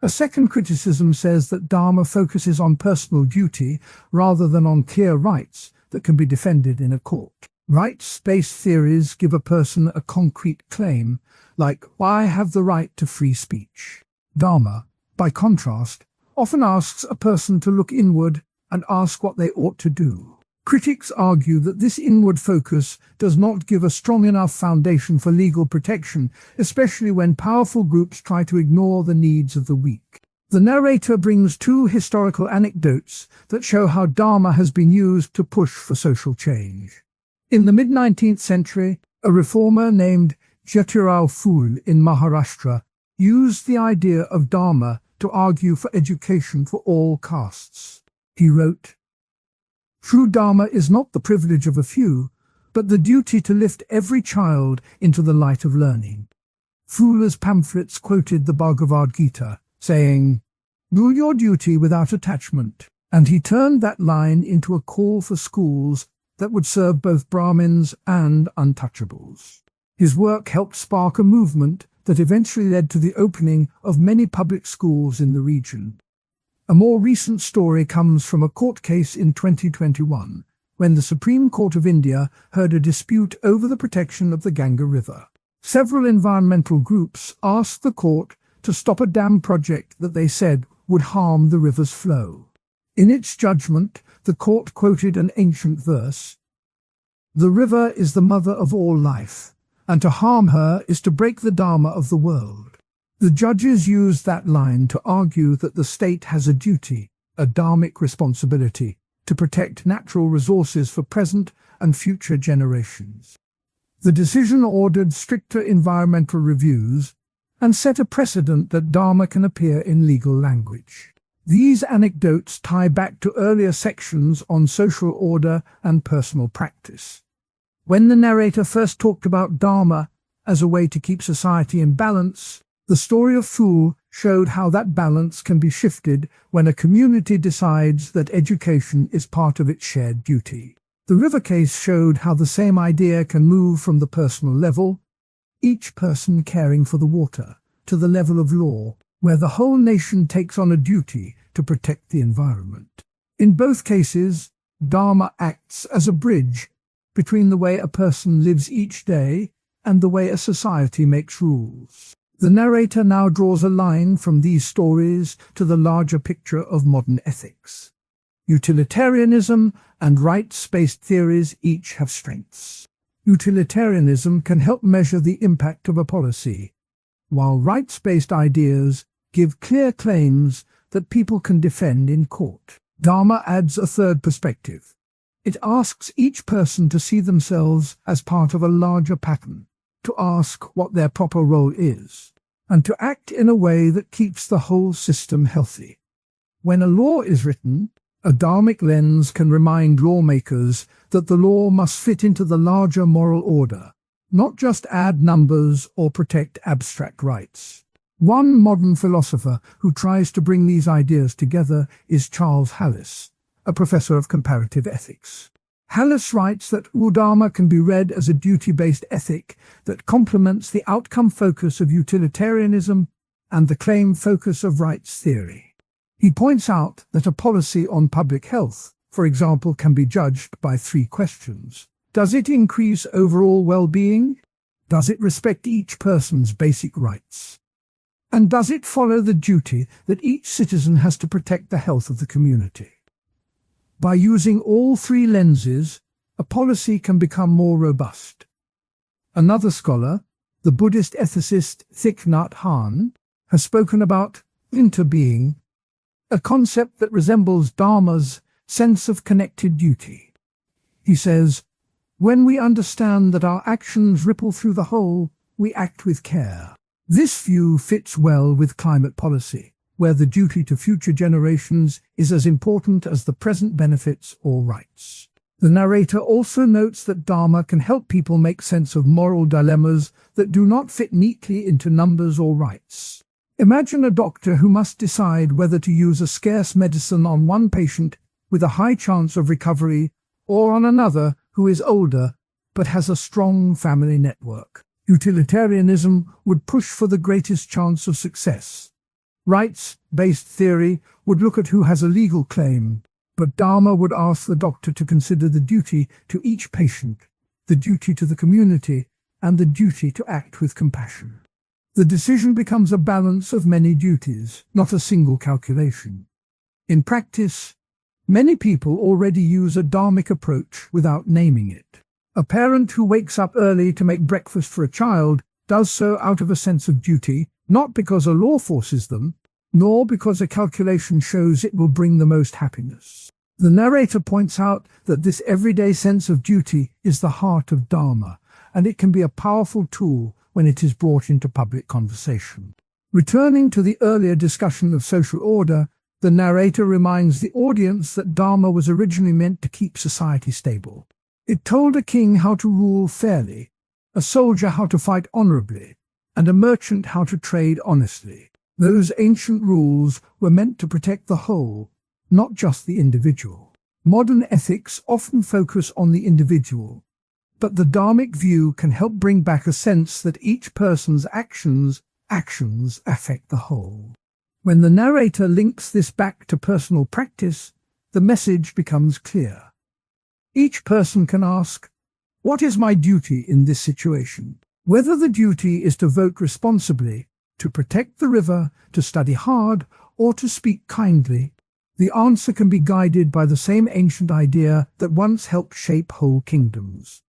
A second criticism says that Dharma focuses on personal duty rather than on clear rights that can be defended in a court. Rights-based theories give a person a concrete claim, like, "I have the right to free speech." Dharma, by contrast, often asks a person to look inward and ask what they ought to do. Critics argue that this inward focus does not give a strong enough foundation for legal protection, especially when powerful groups try to ignore the needs of the weak. The narrator brings two historical anecdotes that show how Dharma has been used to push for social change. In the mid-19th century, a reformer named Jyotirao Phule in Maharashtra used the idea of Dharma to argue for education for all castes. He wrote, "True Dharma is not the privilege of a few, but the duty to lift every child into the light of learning." Phule's pamphlets quoted the Bhagavad Gita, saying, "Do your duty without attachment," and he turned that line into a call for schools that would serve both Brahmins and untouchables. His work helped spark a movement that eventually led to the opening of many public schools in the region. A more recent story comes from a court case in 2021, when the Supreme Court of India heard a dispute over the protection of the Ganga River. Several environmental groups asked the court to stop a dam project that they said would harm the river's flow. In its judgment, the court quoted an ancient verse, "The river is the mother of all life, and to harm her is to break the Dharma of the world." The judges used that line to argue that the state has a duty, a dharmic responsibility, to protect natural resources for present and future generations. The decision ordered stricter environmental reviews and set a precedent that Dharma can appear in legal language. These anecdotes tie back to earlier sections on social order and personal practice. When the narrator first talked about Dharma as a way to keep society in balance, the story of Phule showed how that balance can be shifted when a community decides that education is part of its shared duty. The river case showed how the same idea can move from the personal level, each person caring for the water, to the level of law, where the whole nation takes on a duty to protect the environment. In both cases, Dharma acts as a bridge between the way a person lives each day and the way a society makes rules. The narrator now draws a line from these stories to the larger picture of modern ethics. Utilitarianism and rights-based theories each have strengths. Utilitarianism can help measure the impact of a policy, while rights-based ideas give clear claims that people can defend in court. Dharma adds a third perspective. It asks each person to see themselves as part of a larger pattern, to ask what their proper role is, and to act in a way that keeps the whole system healthy. When a law is written, a dharmic lens can remind lawmakers that the law must fit into the larger moral order, not just add numbers or protect abstract rights. One modern philosopher who tries to bring these ideas together is Charles Hallis, a professor of comparative ethics. Hallis writes that Dharma can be read as a duty-based ethic that complements the outcome focus of utilitarianism and the claim focus of rights theory. He points out that a policy on public health, for example, can be judged by three questions. Does it increase overall well-being? Does it respect each person's basic rights? And does it follow the duty that each citizen has to protect the health of the community? By using all three lenses, a policy can become more robust. Another scholar, the Buddhist ethicist Thich Nhat Hanh, has spoken about interbeing, a concept that resembles Dharma's sense of connected duty. He says, "When we understand that our actions ripple through the whole, we act with care." This view fits well with climate policy, where the duty to future generations is as important as the present benefits or rights. The narrator also notes that Dharma can help people make sense of moral dilemmas that do not fit neatly into numbers or rights. Imagine a doctor who must decide whether to use a scarce medicine on one patient with a high chance of recovery or on another who is older but has a strong family network. Utilitarianism would push for the greatest chance of success. Rights-based theory would look at who has a legal claim, but Dharma would ask the doctor to consider the duty to each patient, the duty to the community, and the duty to act with compassion. The decision becomes a balance of many duties, not a single calculation. In practice, many people already use a dharmic approach without naming it. A parent who wakes up early to make breakfast for a child does so out of a sense of duty, not because a law forces them, nor because a calculation shows it will bring the most happiness. The narrator points out that this everyday sense of duty is the heart of Dharma, and it can be a powerful tool when it is brought into public conversation. Returning to the earlier discussion of social order, the narrator reminds the audience that Dharma was originally meant to keep society stable. It told a king how to rule fairly, a soldier how to fight honorably, and a merchant how to trade honestly. Those ancient rules were meant to protect the whole, not just the individual. Modern ethics often focus on the individual, but the Dharmic view can help bring back a sense that each person's actions affect the whole. When the narrator links this back to personal practice, the message becomes clear. Each person can ask, "What is my duty in this situation?" Whether the duty is to vote responsibly, to protect the river, to study hard, or to speak kindly, the answer can be guided by the same ancient idea that once helped shape whole kingdoms.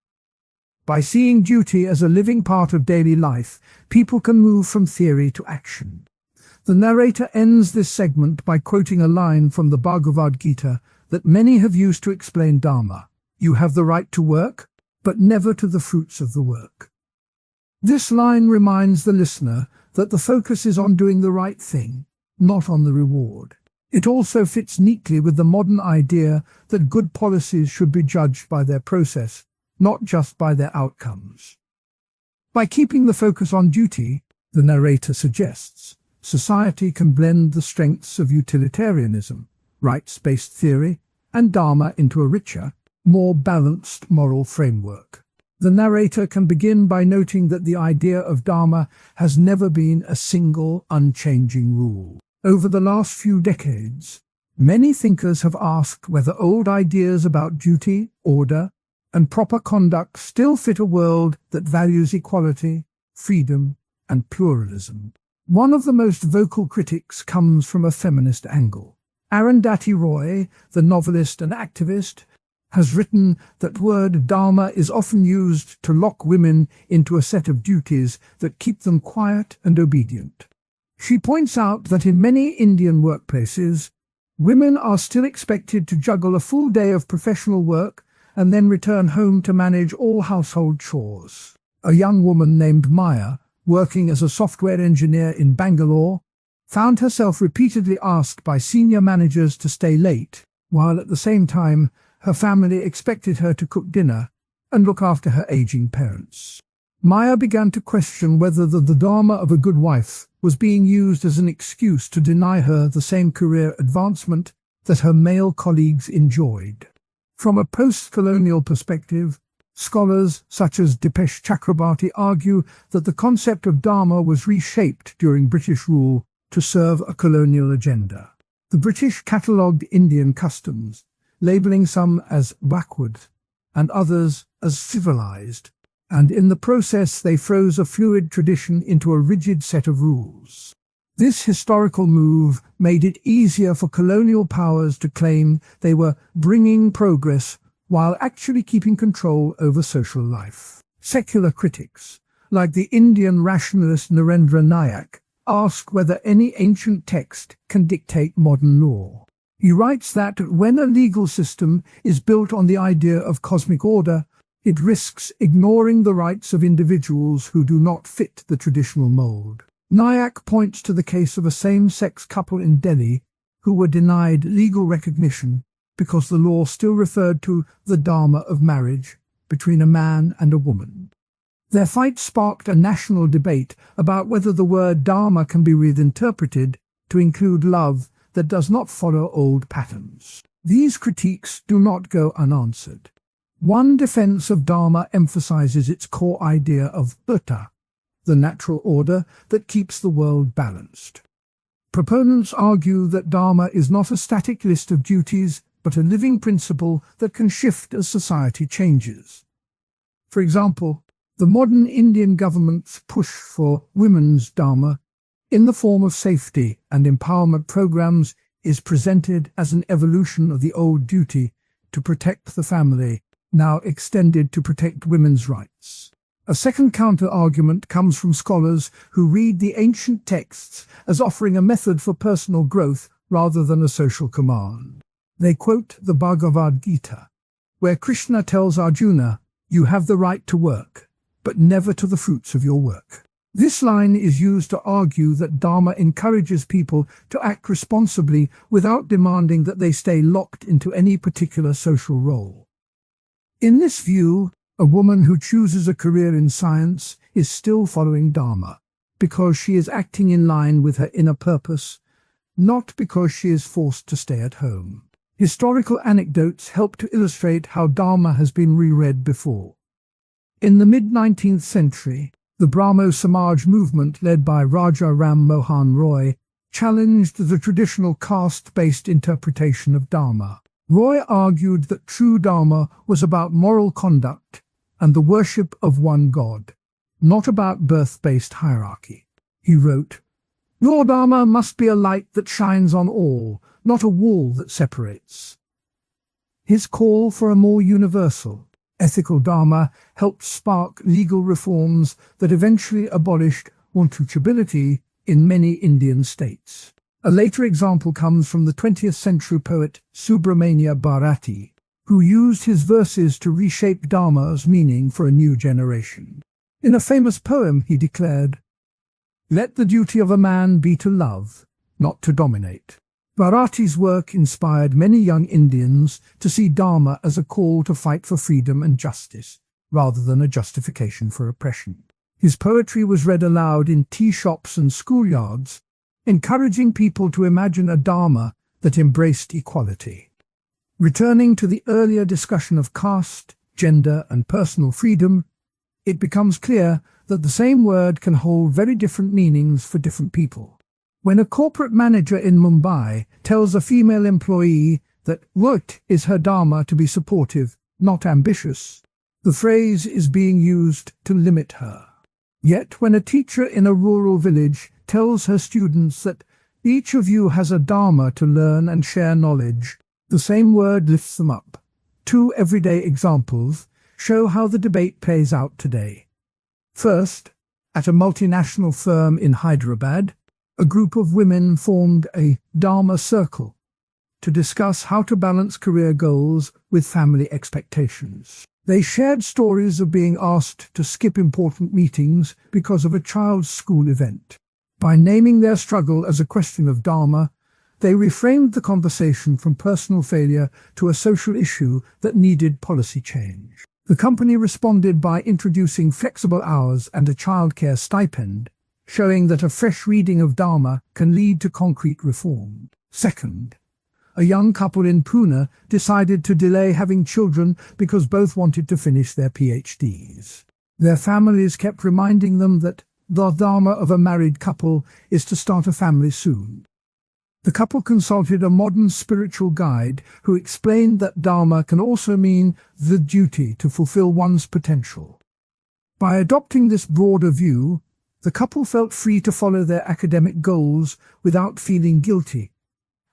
By seeing duty as a living part of daily life, people can move from theory to action. The narrator ends this segment by quoting a line from the Bhagavad Gita that many have used to explain Dharma. "You have the right to work, but never to the fruits of the work." This line reminds the listener that the focus is on doing the right thing, not on the reward. It also fits neatly with the modern idea that good policies should be judged by their process, not just by their outcomes. By keeping the focus on duty, the narrator suggests, society can blend the strengths of utilitarianism, rights-based theory, and Dharma into a richer, more balanced moral framework. The narrator can begin by noting that the idea of Dharma has never been a single, unchanging rule. Over the last few decades, many thinkers have asked whether old ideas about duty, order, and proper conduct still fit a world that values equality, freedom, and pluralism. One of the most vocal critics comes from a feminist angle. Arundhati Roy, the novelist and activist, has written that word Dharma is often used to lock women into a set of duties that keep them quiet and obedient. She points out that in many Indian workplaces, women are still expected to juggle a full day of professional work and then return home to manage all household chores. A young woman named Maya, working as a software engineer in Bangalore, found herself repeatedly asked by senior managers to stay late, while at the same time her family expected her to cook dinner and look after her aging parents. Maya began to question whether the Dharma of a good wife was being used as an excuse to deny her the same career advancement that her male colleagues enjoyed. From a post-colonial perspective, scholars such as Dipesh Chakrabarty argue that the concept of Dharma was reshaped during British rule to serve a colonial agenda. The British catalogued Indian customs, labeling some as backward and others as civilized, and in the process they froze a fluid tradition into a rigid set of rules. This historical move made it easier for colonial powers to claim they were bringing progress while actually keeping control over social life. Secular critics, like the Indian rationalist Narendra Nayak, ask whether any ancient text can dictate modern law. He writes that when a legal system is built on the idea of cosmic order, it risks ignoring the rights of individuals who do not fit the traditional mold. Nayak points to the case of a same-sex couple in Delhi who were denied legal recognition because the law still referred to the Dharma of marriage between a man and a woman. Their fight sparked a national debate about whether the word Dharma can be reinterpreted to include love that does not follow old patterns. These critiques do not go unanswered. One defense of Dharma emphasizes its core idea of uta, the natural order that keeps the world balanced. Proponents argue that Dharma is not a static list of duties, but a living principle that can shift as society changes. For example, the modern Indian government's push for women's Dharma in the form of safety and empowerment programs is presented as an evolution of the old duty to protect the family, now extended to protect women's rights. A second counter-argument comes from scholars who read the ancient texts as offering a method for personal growth rather than a social command. They quote the Bhagavad Gita, where Krishna tells Arjuna, "You have the right to work, but never to the fruits of your work." This line is used to argue that Dharma encourages people to act responsibly without demanding that they stay locked into any particular social role. In this view, a woman who chooses a career in science is still following Dharma because she is acting in line with her inner purpose, not because she is forced to stay at home. Historical anecdotes help to illustrate how Dharma has been reread before. In the mid-19th century, the Brahmo Samaj movement led by Raja Ram Mohan Roy challenged the traditional caste-based interpretation of Dharma. Roy argued that true Dharma was about moral conduct and the worship of one God, not about birth-based hierarchy. He wrote, "Your Dharma must be a light that shines on all, not a wall that separates." His call for a more universal, ethical Dharma helped spark legal reforms that eventually abolished untouchability in many Indian states. A later example comes from the 20th century poet Subramania Bharati, who used his verses to reshape Dharma's meaning for a new generation. In a famous poem, he declared, "Let the duty of a man be to love, not to dominate." Bharati's work inspired many young Indians to see Dharma as a call to fight for freedom and justice, rather than a justification for oppression. His poetry was read aloud in tea shops and schoolyards, encouraging people to imagine a Dharma that embraced equality. Returning to the earlier discussion of caste, gender, and personal freedom, it becomes clear that the same word can hold very different meanings for different people. When a corporate manager in Mumbai tells a female employee that work is her dharma to be supportive, not ambitious, the phrase is being used to limit her. Yet when a teacher in a rural village tells her students that each of you has a dharma to learn and share knowledge, the same word lifts them up. Two everyday examples show how the debate plays out today. First, at a multinational firm in Hyderabad, a group of women formed a Dharma circle to discuss how to balance career goals with family expectations. They shared stories of being asked to skip important meetings because of a child's school event. By naming their struggle as a question of Dharma, they reframed the conversation from personal failure to a social issue that needed policy change. The company responded by introducing flexible hours and a childcare stipend, showing that a fresh reading of Dharma can lead to concrete reform. Second, a young couple in Pune decided to delay having children because both wanted to finish their PhDs. Their families kept reminding them that the Dharma of a married couple is to start a family soon. The couple consulted a modern spiritual guide who explained that Dharma can also mean the duty to fulfill one's potential. By adopting this broader view, the couple felt free to follow their academic goals without feeling guilty,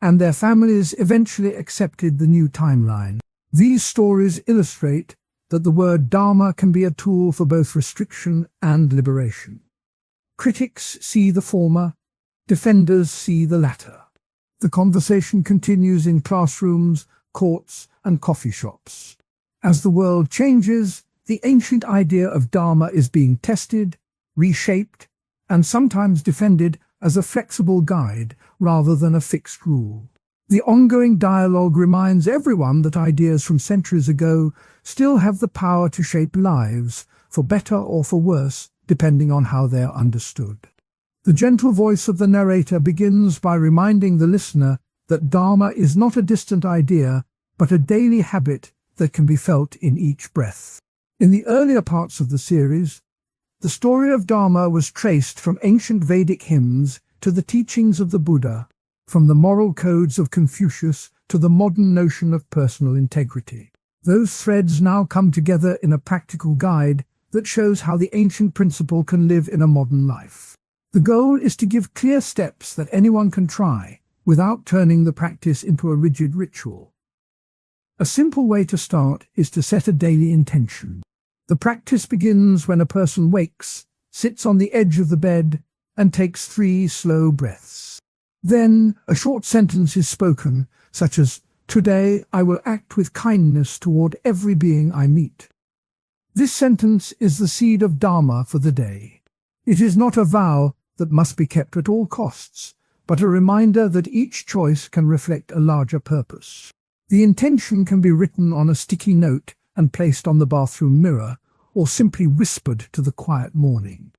and their families eventually accepted the new timeline. These stories illustrate that the word Dharma can be a tool for both restriction and liberation. Critics see the former, defenders see the latter. The conversation continues in classrooms, courts, and coffee shops. As the world changes, the ancient idea of Dharma is being tested, reshaped, and sometimes defended as a flexible guide rather than a fixed rule. The ongoing dialogue reminds everyone that ideas from centuries ago still have the power to shape lives, for better or for worse, depending on how they are understood. The gentle voice of the narrator begins by reminding the listener that Dharma is not a distant idea, but a daily habit that can be felt in each breath. In the earlier parts of the series, the story of Dharma was traced from ancient Vedic hymns to the teachings of the Buddha, from the moral codes of Confucius to the modern notion of personal integrity. Those threads now come together in a practical guide that shows how the ancient principle can live in a modern life. The goal is to give clear steps that anyone can try, without turning the practice into a rigid ritual. A simple way to start is to set a daily intention. The practice begins when a person wakes, sits on the edge of the bed, and takes 3 slow breaths. Then a short sentence is spoken, such as, "Today I will act with kindness toward every being I meet." This sentence is the seed of Dharma for the day. It is not a vow that must be kept at all costs, but a reminder that each choice can reflect a larger purpose. The intention can be written on a sticky note and placed on the bathroom mirror, or simply whispered to the quiet morning.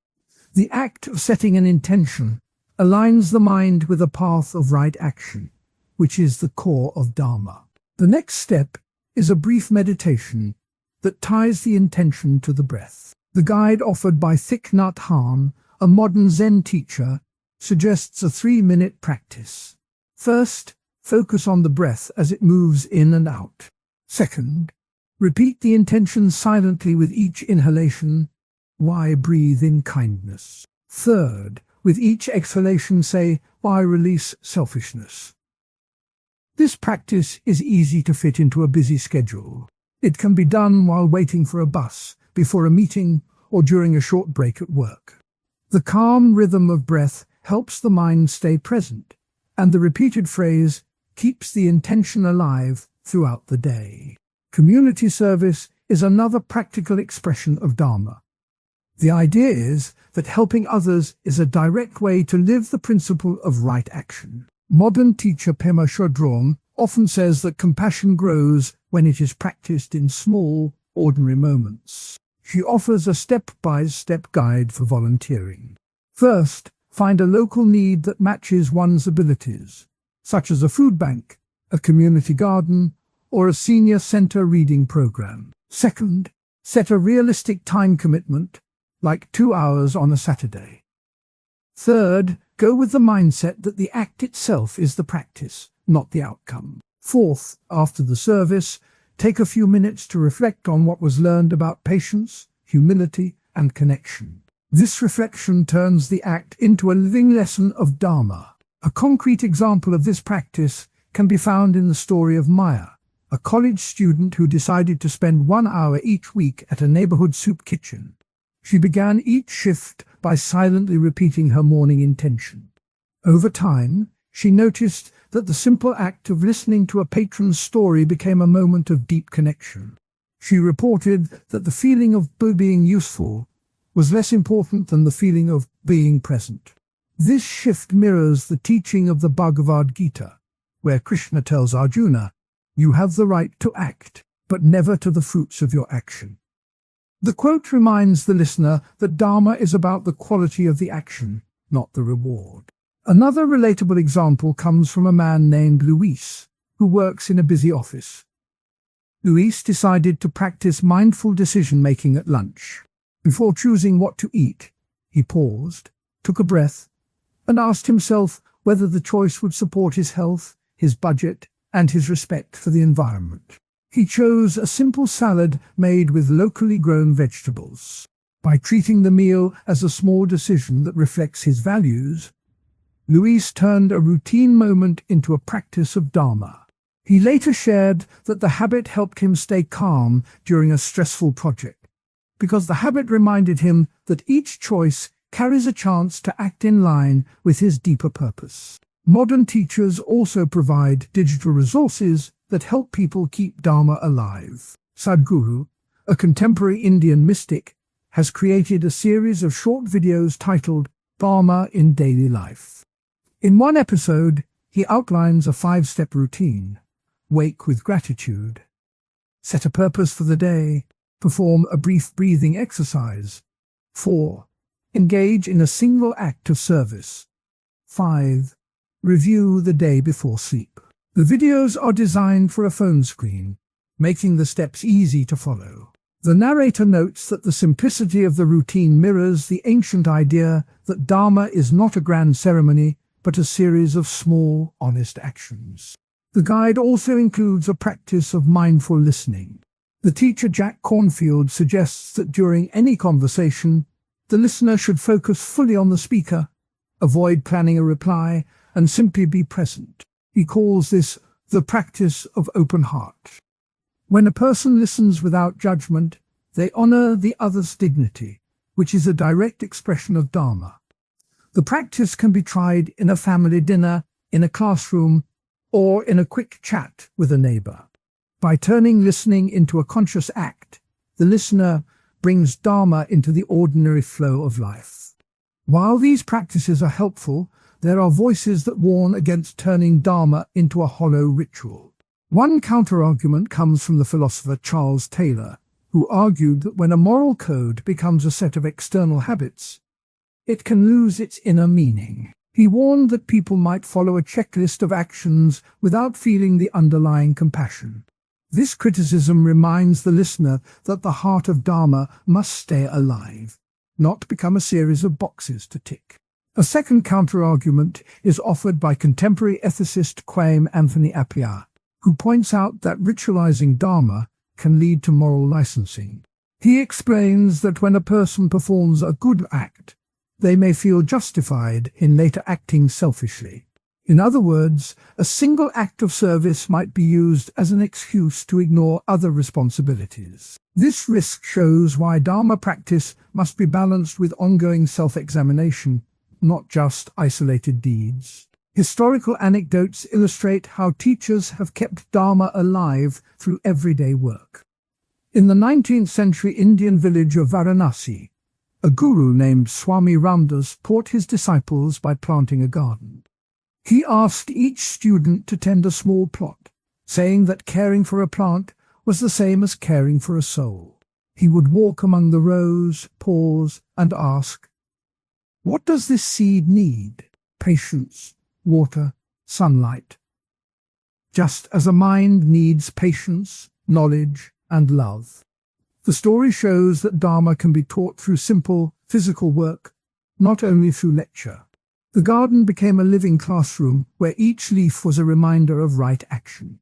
The act of setting an intention aligns the mind with a path of right action, which is the core of Dharma. The next step is a brief meditation that ties the intention to the breath. The guide offered by Thich Nhat Hanh, a modern Zen teacher, suggests a 3-minute practice. First, focus on the breath as it moves in and out. Second, repeat the intention silently with each inhalation. "Why breathe in kindness?" Third, with each exhalation say, "Why release selfishness?" This practice is easy to fit into a busy schedule. It can be done while waiting for a bus, before a meeting, or during a short break at work. The calm rhythm of breath helps the mind stay present, and the repeated phrase keeps the intention alive throughout the day. Community service is another practical expression of Dharma. The idea is that helping others is a direct way to live the principle of right action. Modern teacher Pema Chodron often says that compassion grows when it is practiced in small, ordinary moments. She offers a step-by-step guide for volunteering. First, find a local need that matches one's abilities, such as a food bank, a community garden, or a senior center reading program. Second, set a realistic time commitment, like 2 hours on a Saturday. Third, go with the mindset that the act itself is the practice, not the outcome. Fourth, after the service, take a few minutes to reflect on what was learned about patience, humility, and connection. This reflection turns the act into a living lesson of Dharma. A concrete example of this practice can be found in the story of Maya, a college student who decided to spend 1 hour each week at a neighborhood soup kitchen. She began each shift by silently repeating her morning intention. Over time, she noticed that the simple act of listening to a patron's story became a moment of deep connection. She reported that the feeling of being useful was less important than the feeling of being present. This shift mirrors the teaching of the Bhagavad Gita, where Krishna tells Arjuna, "You have the right to act, but never to the fruits of your action." The quote reminds the listener that Dharma is about the quality of the action, not the reward. Another relatable example comes from a man named Luis, who works in a busy office. Luis decided to practice mindful decision-making at lunch. Before choosing what to eat, he paused, took a breath, and asked himself whether the choice would support his health, his budget, and his respect for the environment. He chose a simple salad made with locally grown vegetables. By treating the meal as a small decision that reflects his values, Luis turned a routine moment into a practice of Dharma. He later shared that the habit helped him stay calm during a stressful project, because the habit reminded him that each choice carries a chance to act in line with his deeper purpose. Modern teachers also provide digital resources that help people keep Dharma alive. Sadhguru, a contemporary Indian mystic, has created a series of short videos titled Dharma in Daily Life. In one episode, he outlines a 5-step routine: wake with gratitude, set a purpose for the day, perform a brief breathing exercise. 4. Engage in a single act of service. 5. Review the day before sleep. The videos are designed for a phone screen, making the steps easy to follow. The narrator notes that the simplicity of the routine mirrors the ancient idea that Dharma is not a grand ceremony, but a series of small, honest actions. The guide also includes a practice of mindful listening. The teacher Jack Cornfield suggests that during any conversation, the listener should focus fully on the speaker, avoid planning a reply, and simply be present. He calls this the practice of open heart. When a person listens without judgment, They honor the other's dignity, which is a direct expression of Dharma. The practice can be tried in a family dinner, in a classroom, or in a quick chat with a neighbor. By turning listening into a conscious act, the listener brings Dharma into the ordinary flow of life. While these practices are helpful, there are voices that warn against turning Dharma into a hollow ritual. One counterargument comes from the philosopher Charles Taylor, who argued that when a moral code becomes a set of external habits, it can lose its inner meaning. He warned that people might follow a checklist of actions without feeling the underlying compassion. This criticism reminds the listener that the heart of Dharma must stay alive, not become a series of boxes to tick. A second counterargument is offered by contemporary ethicist Kwame Anthony Appiah, who points out that ritualizing Dharma can lead to moral licensing. He explains that when a person performs a good act, they may feel justified in later acting selfishly. In other words, a single act of service might be used as an excuse to ignore other responsibilities. This risk shows why Dharma practice must be balanced with ongoing self-examination, not just isolated deeds. Historical anecdotes illustrate how teachers have kept Dharma alive through everyday work. In the 19th century Indian village of Varanasi, a guru named Swami Ramdas taught his disciples by planting a garden. He asked each student to tend a small plot, saying that caring for a plant was the same as caring for a soul. He would walk among the rows, pause, and ask, "What does this seed need? Patience, water, sunlight." Just as a mind needs patience, knowledge, and love. The story shows that Dharma can be taught through simple, physical work, not only through lecture. The garden became a living classroom where each leaf was a reminder of right action.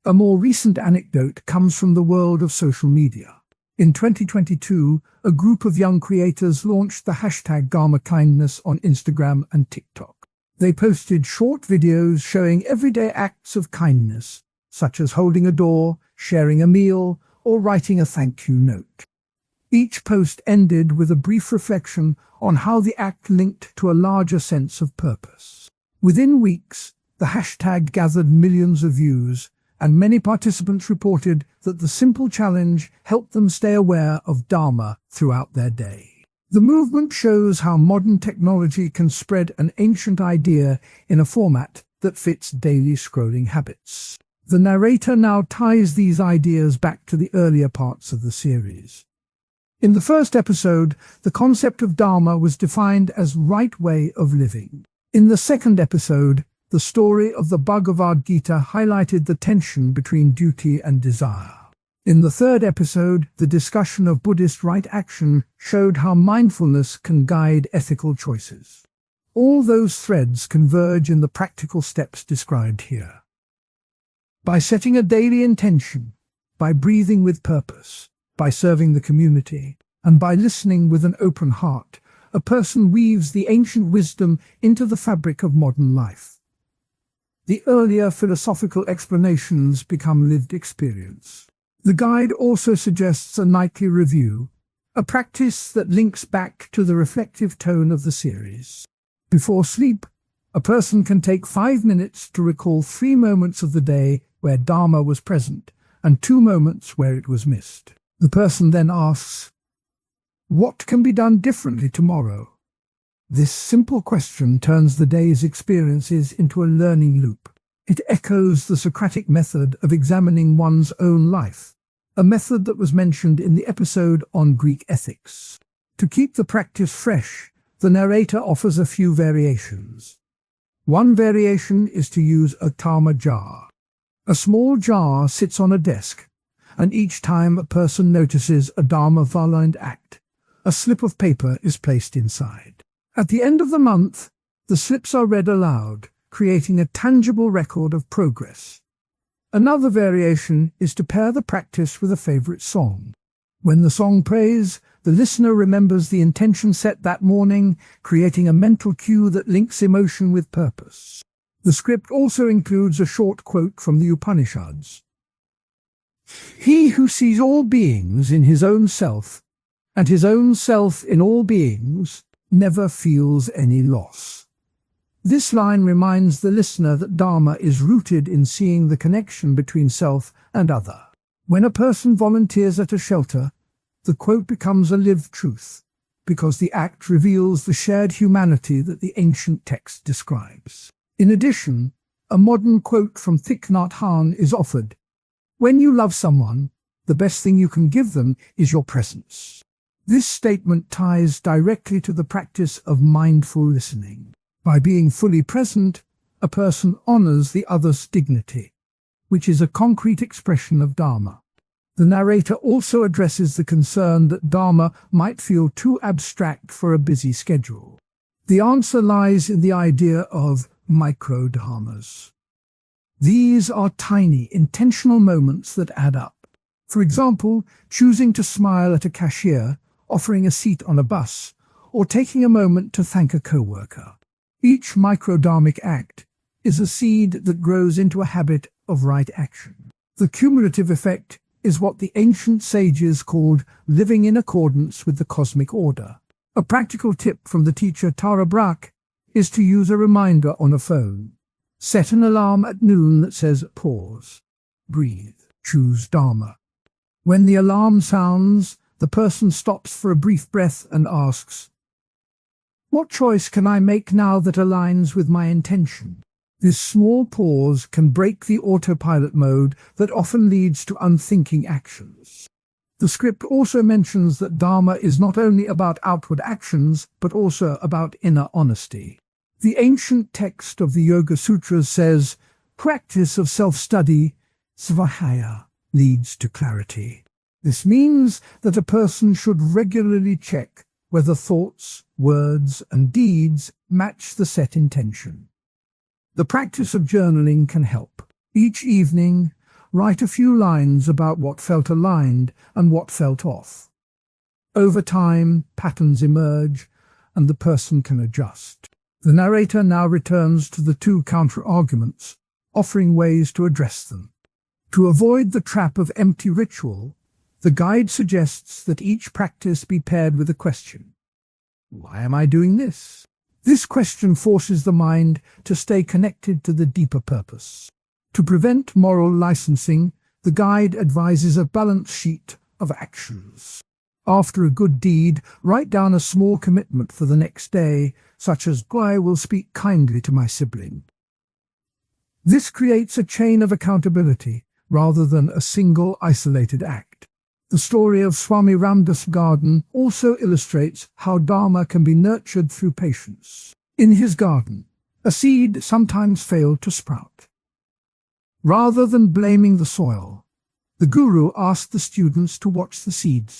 A more recent anecdote comes from the world of social media. In 2022, a group of young creators launched the hashtag #DharmaKindness on Instagram and TikTok. They posted short videos showing everyday acts of kindness, such as holding a door, sharing a meal, or writing a thank you note. Each post ended with a brief reflection on how the act linked to a larger sense of purpose. Within weeks, the hashtag gathered millions of views, and many participants reported that the simple challenge helped them stay aware of Dharma throughout their day. The movement shows how modern technology can spread an ancient idea in a format that fits daily scrolling habits. The narrator now ties these ideas back to the earlier parts of the series. In the first episode, the concept of Dharma was defined as right way of living. In the second episode, the story of the Bhagavad Gita highlighted the tension between duty and desire. In the third episode, the discussion of Buddhist right action showed how mindfulness can guide ethical choices. All those threads converge in the practical steps described here. By setting a daily intention, by breathing with purpose, by serving the community, and by listening with an open heart, a person weaves the ancient wisdom into the fabric of modern life. The earlier philosophical explanations become lived experience. The guide also suggests a nightly review, a practice that links back to the reflective tone of the series. Before sleep, a person can take 5 minutes to recall 3 moments of the day where Dharma was present and 2 moments where it was missed. The person then asks, "What can be done differently tomorrow?" This simple question turns the day's experiences into a learning loop. It echoes the Socratic method of examining one's own life, a method that was mentioned in the episode on Greek ethics. To keep the practice fresh, the narrator offers a few variations. One variation is to use a Dharma jar. A small jar sits on a desk, and each time a person notices a Dharma-aligned act, a slip of paper is placed inside. At the end of the month, the slips are read aloud, creating a tangible record of progress. Another variation is to pair the practice with a favorite song. When the song plays, the listener remembers the intention set that morning, creating a mental cue that links emotion with purpose. The script also includes a short quote from the Upanishads. He who sees all beings in his own self, and his own self in all beings, never feels any loss. This line reminds the listener that Dharma is rooted in seeing the connection between self and other. When a person volunteers at a shelter, the quote becomes a lived truth, because the act reveals the shared humanity that the ancient text describes. In addition, a modern quote from Thich Nhat Hanh is offered: "When you love someone, the best thing you can give them is your presence." This statement ties directly to the practice of mindful listening. By being fully present, a person honors the other's dignity, which is a concrete expression of Dharma. The narrator also addresses the concern that Dharma might feel too abstract for a busy schedule. The answer lies in the idea of micro-dharmas. These are tiny, intentional moments that add up. For example, choosing to smile at a cashier, offering a seat on a bus, or taking a moment to thank a coworker. Each microdharmic act is a seed that grows into a habit of right action. The cumulative effect is what the ancient sages called living in accordance with the cosmic order. A practical tip from the teacher Tara Brach is to use a reminder on a phone. Set an alarm at noon that says pause, breathe, choose Dharma. When the alarm sounds, the person stops for a brief breath and asks, "What choice can I make now that aligns with my intention?" This small pause can break the autopilot mode that often leads to unthinking actions. The script also mentions that Dharma is not only about outward actions, but also about inner honesty. The ancient text of the Yoga Sutras says, "Practice of self-study, svadhyaya, leads to clarity." This means that a person should regularly check whether thoughts, words, and deeds match the set intention. The practice of journaling can help. Each evening, write a few lines about what felt aligned and what felt off. Over time, patterns emerge, and the person can adjust. The narrator now returns to the two counter-arguments, offering ways to address them. To avoid the trap of empty ritual, the guide suggests that each practice be paired with a question. Why am I doing this? This question forces the mind to stay connected to the deeper purpose. To prevent moral licensing, the guide advises a balance sheet of actions. After a good deed, write down a small commitment for the next day, such as, "I will speak kindly to my sibling." This creates a chain of accountability rather than a single isolated act. The story of Swami Ramdas' garden also illustrates how Dharma can be nurtured through patience. In his garden, a seed sometimes failed to sprout. Rather than blaming the soil, the guru asked the students to watch the seeds.